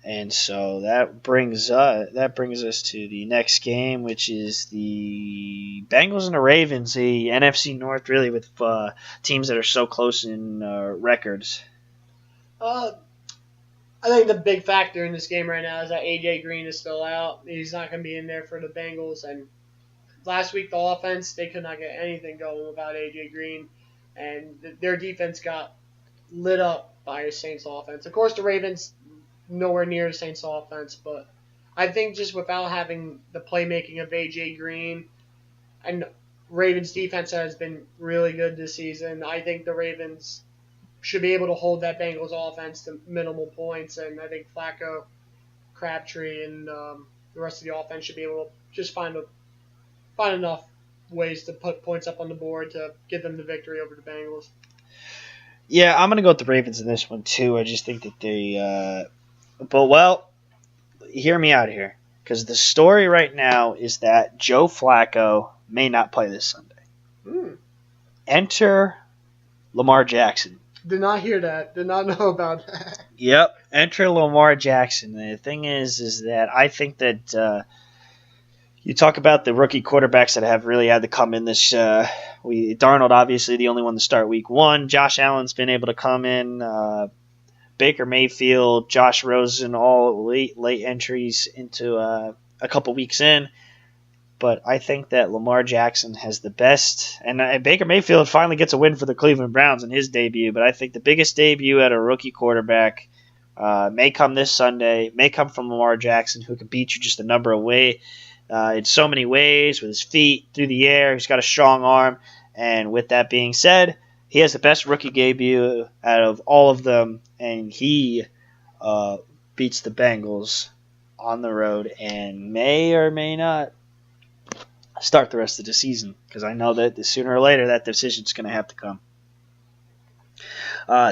And so that brings us to the next game, which is the Bengals and the Ravens, the NFC North, really with teams that are so close in records. I think the big factor in this game right now is that AJ Green is still out. He's not going to be in there for the Bengals, and last week, the offense, they could not get anything going without A.J. Green, and their defense got lit up by a Saints offense. Of course, the Ravens, nowhere near the Saints offense, but I think just without having the playmaking of A.J. Green, and Ravens defense has been really good this season, I think the Ravens should be able to hold that Bengals offense to minimal points, and I think Flacco, Crabtree, and the rest of the offense should be able to just find enough ways to put points up on the board to give them the victory over the Bengals. Yeah, I'm going to go with the Ravens in this one, too. I just think that they hear me out here. Because the story right now is that Joe Flacco may not play this Sunday. Enter Lamar Jackson. Did not hear that. Did not know about that. Yep, enter Lamar Jackson. The thing is that I think that you talk about the rookie quarterbacks that have really had to come in this. Darnold, obviously, the only one to start week 1. Josh Allen's been able to come in. Baker Mayfield, Josh Rosen, all late entries into a couple weeks in. But I think that Lamar Jackson has the best. And Baker Mayfield finally gets a win for the Cleveland Browns in his debut. But I think the biggest debut at a rookie quarterback may come this Sunday, may come from Lamar Jackson, who can beat you just a number of ways. In so many ways, with his feet, through the air. He's got a strong arm. And with that being said, he has the best rookie debut out of all of them. And he beats the Bengals on the road and may or may not start the rest of the season. Because I know that sooner or later that decision's going to have to come.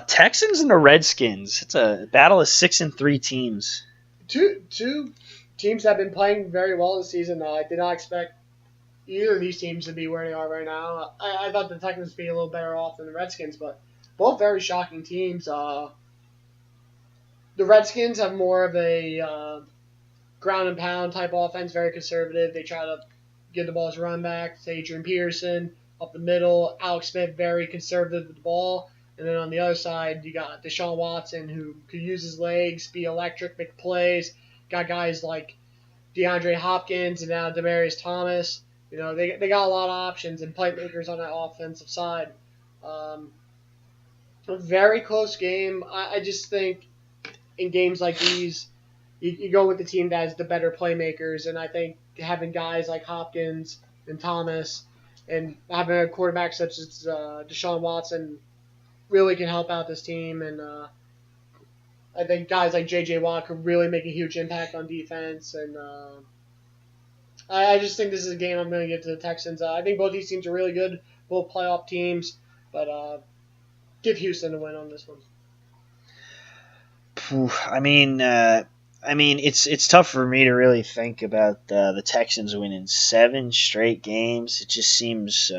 Texans and the Redskins. It's a battle of 6-3 teams. Two teams have been playing very well this season. I did not expect either of these teams to be where they are right now. I thought the Texans would be a little better off than the Redskins, but both very shocking teams. The Redskins have more of a ground and pound type offense, very conservative. They try to get the ball's run back to Adrian Peterson up the middle. Alex Smith, very conservative with the ball. And then on the other side, you got Deshaun Watson, who could use his legs, be electric, make plays. Got guys like DeAndre Hopkins and now Demaryius Thomas. They got a lot of options and playmakers on that offensive side. A very close game. I just think in games like these, you go with the team that has the better playmakers, and I think having guys like Hopkins and Thomas and having a quarterback such as Deshaun Watson really can help out this team, and I think guys like J.J. Watt could really make a huge impact on defense, and I just think this is a game I'm going to give to the Texans. I think both these teams are really good, both playoff teams, but give Houston a win on this one. I mean, it's tough for me to really think about the Texans winning 7 straight games. It just seems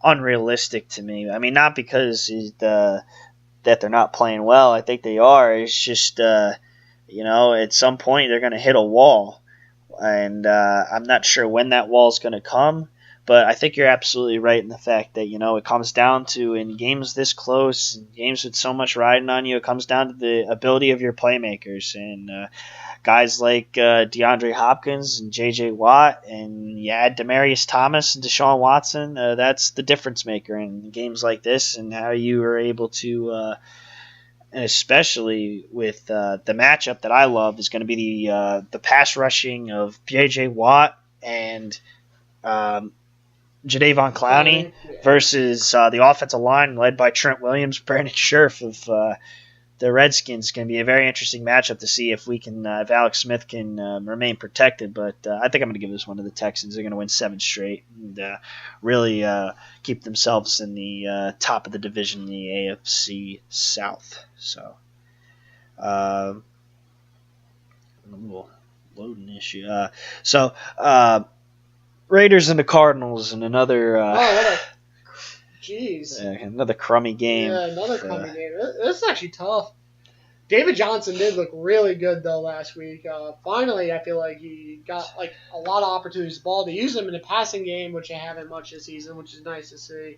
unrealistic to me. I mean, not because that they're not playing well. I think they are. It's just, at some point they're going to hit a wall. And I'm not sure when that wall is going to come. But I think you're absolutely right in the fact that, it comes down to, in games this close, games with so much riding on you, it comes down to the ability of your playmakers. And guys like DeAndre Hopkins and J.J. Watt, and you add Demaryius Thomas and Deshaun Watson, that's the difference maker in games like this, and how you are able to, and especially with the matchup that I love, is going to be the pass rushing of J.J. Watt and Jadeveon Clowney versus the offensive line led by Trent Williams, Brandon Scherf of the Redskins. Going to be a very interesting matchup to see if if Alex Smith can remain protected. But I think I'm going to give this one to the Texans. They're going to win 7 straight and really keep themselves in the top of the division in the AFC South. So, loading issue. Raiders and the Cardinals and another another crummy game. Yeah, another crummy game. This is actually tough. David Johnson did look really good though last week. Finally, I feel like he got a lot of opportunities. Ball to use him in the passing game, which they haven't much this season, which is nice to see.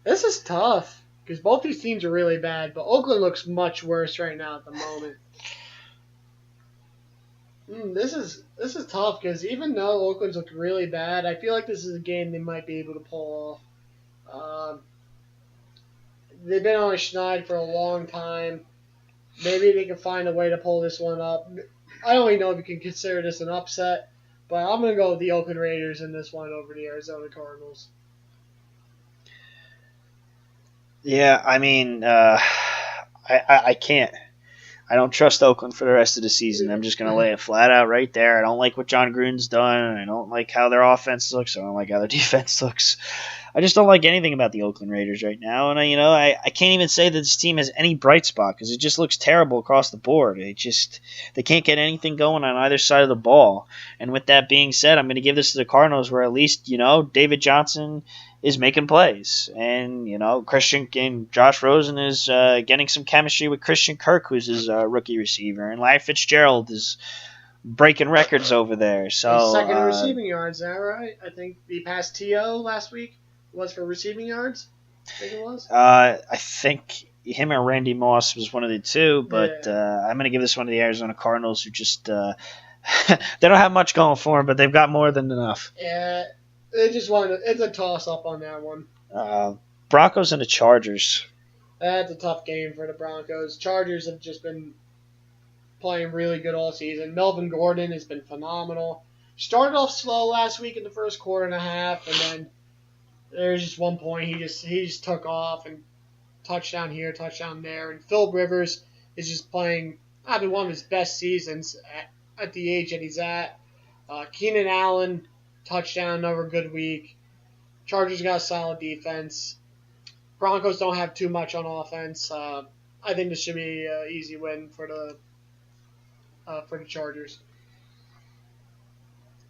This is tough because both these teams are really bad, but Oakland looks much worse right now at the moment. This is tough because even though Oakland's looked really bad, I feel like this is a game they might be able to pull off. They've been on a schneid for a long time. Maybe they can find a way to pull this one up. I don't even know if you can consider this an upset, but I'm going to go with the Oakland Raiders in this one over the Arizona Cardinals. Yeah, I mean, I can't. I don't trust Oakland for the rest of the season. I'm just going to lay it flat out right there. I don't like what John Gruden's done. I don't like how their offense looks. I don't like how their defense looks. I just don't like anything about the Oakland Raiders right now. And, I can't even say that this team has any bright spot because it just looks terrible across the board. They can't get anything going on either side of the ball. And with that being said, I'm going to give this to the Cardinals where at least, David Johnson is making plays. And, Christian and Josh Rosen is getting some chemistry with Christian Kirk, who's his rookie receiver. And Larry Fitzgerald is breaking records over there. So second in receiving yards, is that right? I think he passed T.O. last week. Was for receiving yards? I think it was. I think him or Randy Moss was one of the two, but I'm going to give this one to the Arizona Cardinals, who just they don't have much going for them, but they've got more than enough. Yeah, it's a toss-up on that one. Broncos and the Chargers. That's a tough game for the Broncos. Chargers have just been playing really good all season. Melvin Gordon has been phenomenal. Started off slow last week in the first quarter and a half, and then there's just one point he just took off and touchdown here, touchdown there. And Phil Rivers is just playing probably one of his best seasons at the age that he's at. Keenan Allen, touchdown, another good week. Chargers got a solid defense. Broncos don't have too much on offense. I think this should be an easy win for the Chargers.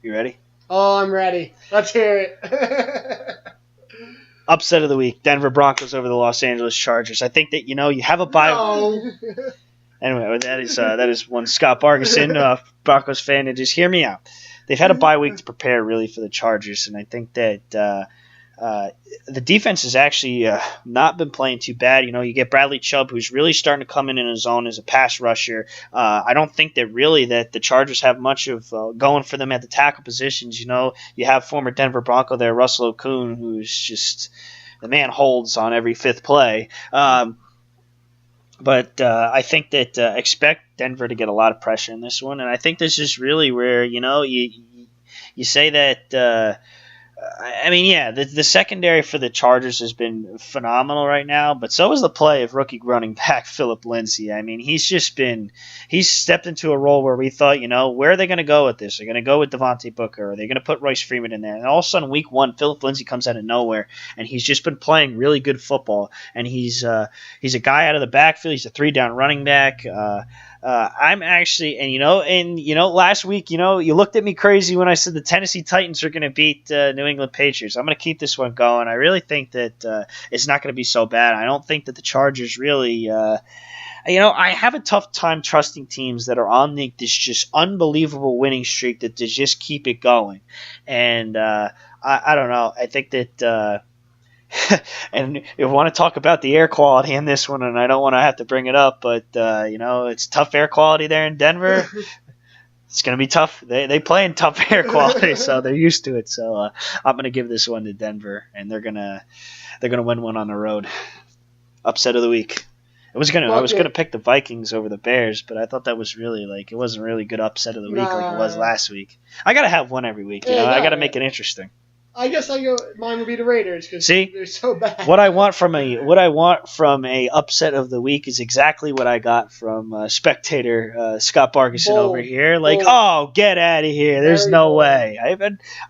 You ready? Oh, I'm ready. Let's hear it. Upset of the week: Denver Broncos over the Los Angeles Chargers. I think that you have a bye. No. Anyway, that is one Scott Bargeson, Broncos fan, and just hear me out. They've had a bye week to prepare really for the Chargers, and I think that the defense has actually not been playing too bad. You get Bradley Chubb, who's really starting to come in his own as a pass rusher. I don't think that really that the Chargers have much of going for them at the tackle positions. You have former Denver Bronco there, Russell Okung, who's just the man holds on every fifth play. But I think that expect Denver to get a lot of pressure in this one, and I think this is really where you say that. The secondary for the Chargers has been phenomenal right now, but so is the play of rookie running back Philip Lindsay. He's stepped into a role where we thought, where are they going to go with this? They're going to go with Devontae Booker, or they're going to put Royce Freeman in there. And all of a sudden, week one, Philip Lindsay comes out of nowhere, and he's just been playing really good football. And he's a guy out of the backfield. He's a 3-down running back. I'm actually, last week, you looked at me crazy when I said the Tennessee Titans are going to beat New England Patriots. I'm going to keep this one going. I really think that it's not going to be so bad. I don't think that the Chargers really, I have a tough time trusting teams that are on this just unbelievable winning streak that to just keep it going. And I don't know. I think that. And you want to talk about the air quality in this one, and I don't want to have to bring it up, but it's tough air quality there in Denver. It's going to be tough. They play in tough air quality, so they're used to it. So I'm going to give this one to Denver, and they're gonna win one on the road. Upset of the week. I was gonna pick the Vikings over the Bears, but I thought that was really it wasn't really good upset of the week like it was last week. I gotta have one every week. I gotta make it interesting. I guess mine would be the Raiders because they're so bad. What I want from a upset of the week is exactly what I got from spectator Scott Bargeson over here. Oh, get out of here! There's no way.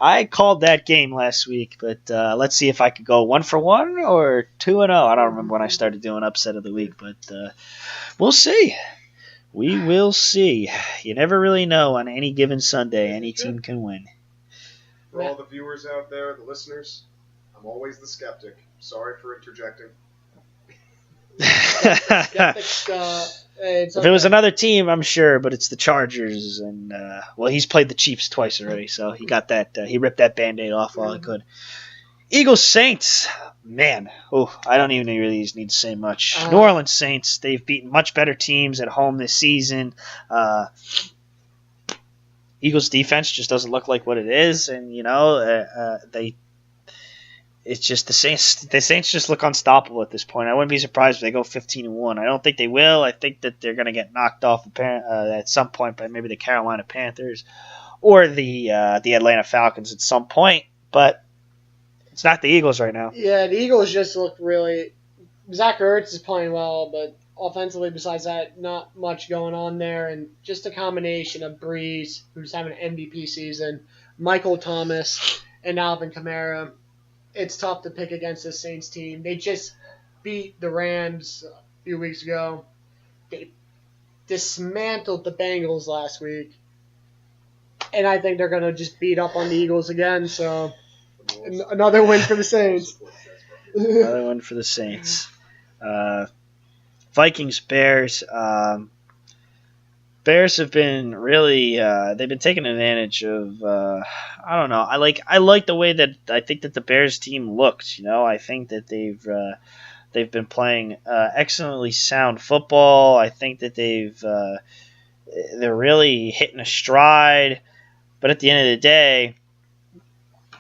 I called that game last week, but let's see if I could go 1-for-1 or 2-0. I don't remember when I started doing upset of the week, but we'll see. We will see. You never really know on any given Sunday. Any team can win. For all the viewers out there, the listeners, I'm always the skeptic. Sorry for interjecting. If it was another team, I'm sure, but it's the Chargers, and he's played the Chiefs twice already, so he got that. He ripped that Band-Aid off while he could. Eagles Saints, man. I don't even really need to say much. New Orleans Saints, they've beaten much better teams at home this season. Eagles defense just doesn't look like what it is, and it's just the Saints. The Saints just look unstoppable at this point. I wouldn't be surprised if they go 15-1. I don't think they will. I think that they're going to get knocked off at some point by maybe the Carolina Panthers or the Atlanta Falcons at some point, but it's not the Eagles right now. Yeah, the Eagles just look really. Zach Ertz is playing well, but offensively, besides that, not much going on there. And just a combination of Breeze, who's having an MVP season, Michael Thomas, and Alvin Kamara. It's tough to pick against this Saints team. They just beat the Rams a few weeks ago. They dismantled the Bengals last week. And I think they're going to just beat up on the Eagles again. So another win for the Saints. Another one for the Saints. Vikings, Bears. Bears have been really they've been taking advantage of I don't know. I like the way that I think that the Bears team looks. I think that they've been playing excellently sound football. I think that they're really hitting a stride. But at the end of the day,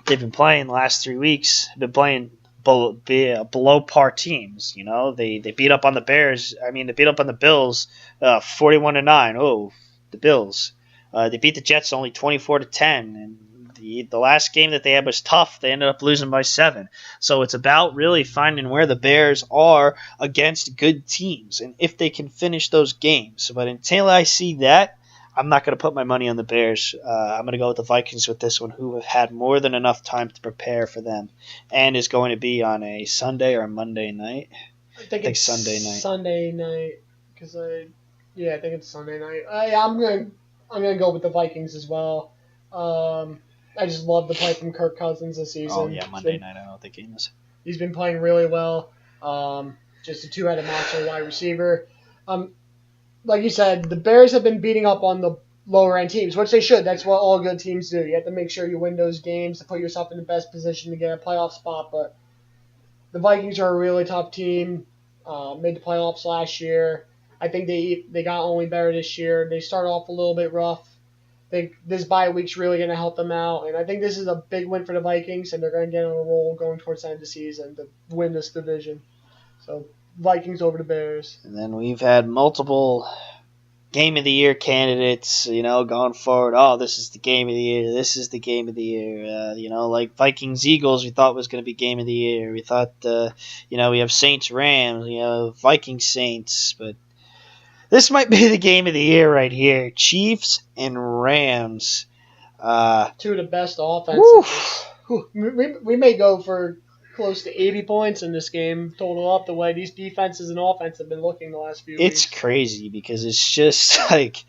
they've been playing the last 3 weeks. Been playing below par teams. They beat up on the Bears. I mean, they beat up on the Bills, 41-9. Oh, the Bills. They beat the Jets only 24-10, and the last game that they had was tough. They ended up losing by 7. So it's about really finding where the Bears are against good teams and if they can finish those games. But until I see that, I'm not going to put my money on the Bears. I'm going to go with the Vikings with this one, who have had more than enough time to prepare for them, and is going to be on a Sunday or a Monday night. I think it's Sunday night. Sunday night, I think it's Sunday night. I'm gonna go with the Vikings as well. I just love the play from Kirk Cousins this season. Oh yeah, Monday night. I know what the game is. He's been playing really well. Just a two-headed monster wide receiver. Like you said, the Bears have been beating up on the lower-end teams, which they should. That's what all good teams do. You have to make sure you win those games to put yourself in the best position to get a playoff spot. But the Vikings are a really tough team. Made the playoffs last year. I think they got only better this year. They started off a little bit rough. I think this bye week's really going to help them out. And I think this is a big win for the Vikings, and they're going to get on a roll going towards the end of the season to win this division. So Vikings over the Bears. And then we've had multiple Game of the Year candidates, going forward. Oh, this is the Game of the Year. This is the Game of the Year. Like Vikings Eagles, we thought was going to be Game of the Year. We thought, we have Saints Rams, Vikings Saints, but this might be the Game of the Year right here. Chiefs and Rams. Two of the best offenses. We may go for close to 80 points in this game total up the way these defenses and offense have been looking the last few weeks. It's crazy because it's just like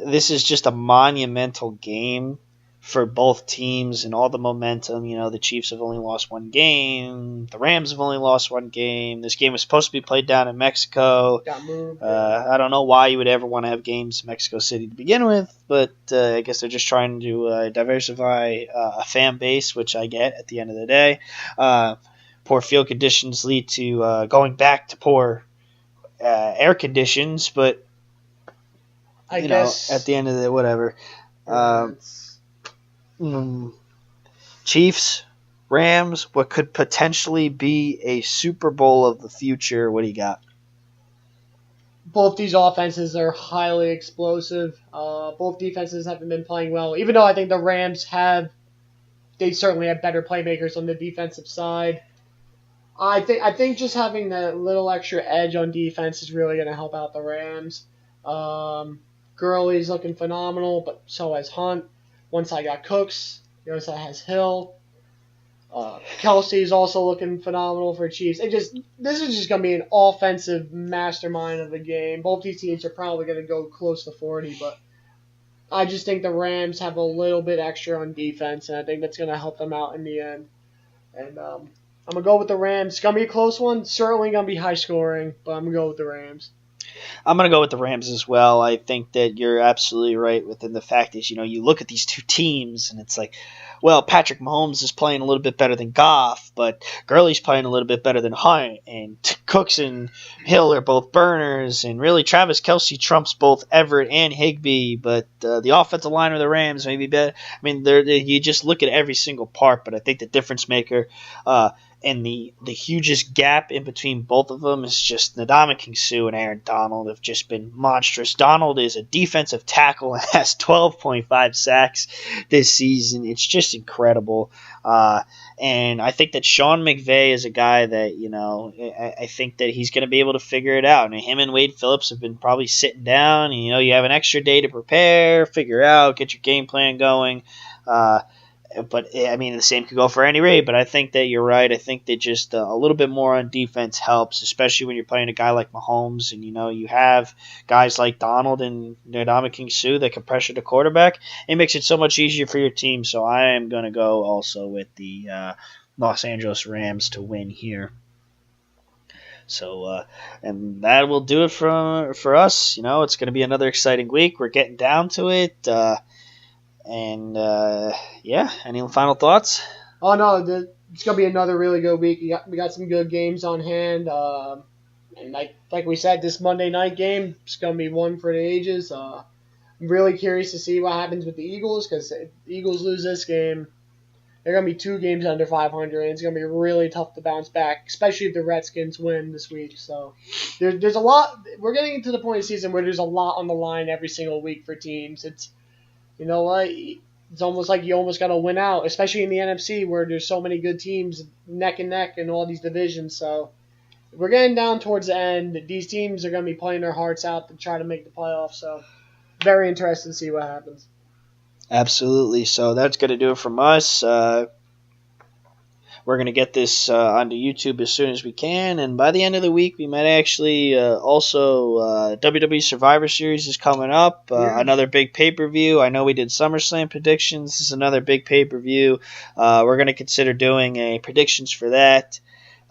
this is just a monumental game for both teams and all the momentum. The Chiefs have only lost one game. The Rams have only lost one game. This game was supposed to be played down in Mexico. Got moved. I don't know why you would ever want to have games in Mexico City to begin with, but I guess they're just trying to diversify a fan base, which I get at the end of the day. Poor field conditions lead to going back to poor air conditions, but I guess at the end of the whatever. Chiefs, Rams, what could potentially be a Super Bowl of the future. What do you got? Both these offenses are highly explosive. Both defenses haven't been playing well, even though I think the Rams they certainly have better playmakers on the defensive side. I think just having that little extra edge on defense is really going to help out the Rams. Gurley's looking phenomenal, but so has Hunt. One side got Cooks, the other side has Hill. Kelsey's also looking phenomenal for Chiefs. This is just going to be an offensive mastermind of the game. Both these teams are probably going to go close to 40, but I just think the Rams have a little bit extra on defense, and I think that's going to help them out in the end. And I'm going to go with the Rams. It's going to be a close one. Certainly going to be high scoring, but I'm going to go with the Rams. I'm going to go with the Rams as well. I think that you're absolutely right within the fact is, you look at these two teams and it's like, well, Patrick Mahomes is playing a little bit better than Goff, but Gurley's playing a little bit better than Hunt, and Cooks and Hill are both burners, and really Travis Kelce trumps both Everett and Higbee, but the offensive line of the Rams may be better. I mean, you just look at every single part, but I think the difference maker And the hugest gap in between both of them is just Ndamukong Suh and Aaron Donald have just been monstrous. Donald is a defensive tackle and has 12.5 sacks this season. It's just incredible. And I think that Sean McVay is a guy that, I think that he's going to be able to figure it out. And him and Wade Phillips have been probably sitting down. And, you have an extra day to prepare, figure out, get your game plan going. But, the same could go for any rate. But I think that you're right. I think that just a little bit more on defense helps, especially when you're playing a guy like Mahomes. And, you have guys like Donald and Ndamukong Suh that can pressure the quarterback. It makes it so much easier for your team. So I am going to go also with the Los Angeles Rams to win here. So, and that will do it for us. It's going to be another exciting week. We're getting down to it. Any final thoughts? Oh, no, it's going to be another really good week. We got some good games on hand. And like we said, this Monday night game is going to be one for the ages. I'm really curious to see what happens with the Eagles, because if the Eagles lose this game, they're going to be 2 games under 500, and it's going to be really tough to bounce back, especially if the Redskins win this week. So there's a lot. We're getting into the point of the season where there's a lot on the line every single week for teams. It's, you know what? It's almost like you almost got to win out, especially in the NFC where there's so many good teams neck and neck in all these divisions. So we're getting down towards the end. These teams are going to be playing their hearts out to try to make the playoffs. So very interested to see what happens. Absolutely. So that's going to do it from us. We're going to get this onto YouTube as soon as we can, and by the end of the week, we might actually also WWE Survivor Series is coming up. Another big pay-per-view. I know we did SummerSlam predictions. This is another big pay-per-view. We're going to consider doing a predictions for that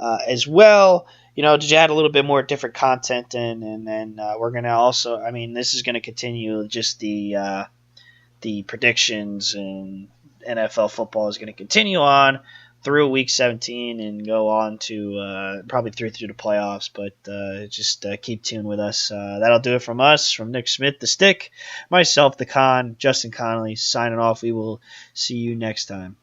as well. To add a little bit more different content in, and then we're going to also. This is going to continue just the predictions, and NFL football is going to continue on through week 17 and go on to probably through the playoffs, but just keep tuned with us. That'll do it from us, from Nick Smith, the Stick, myself, the Conn, Justin Connolly, signing off. We will see you next time.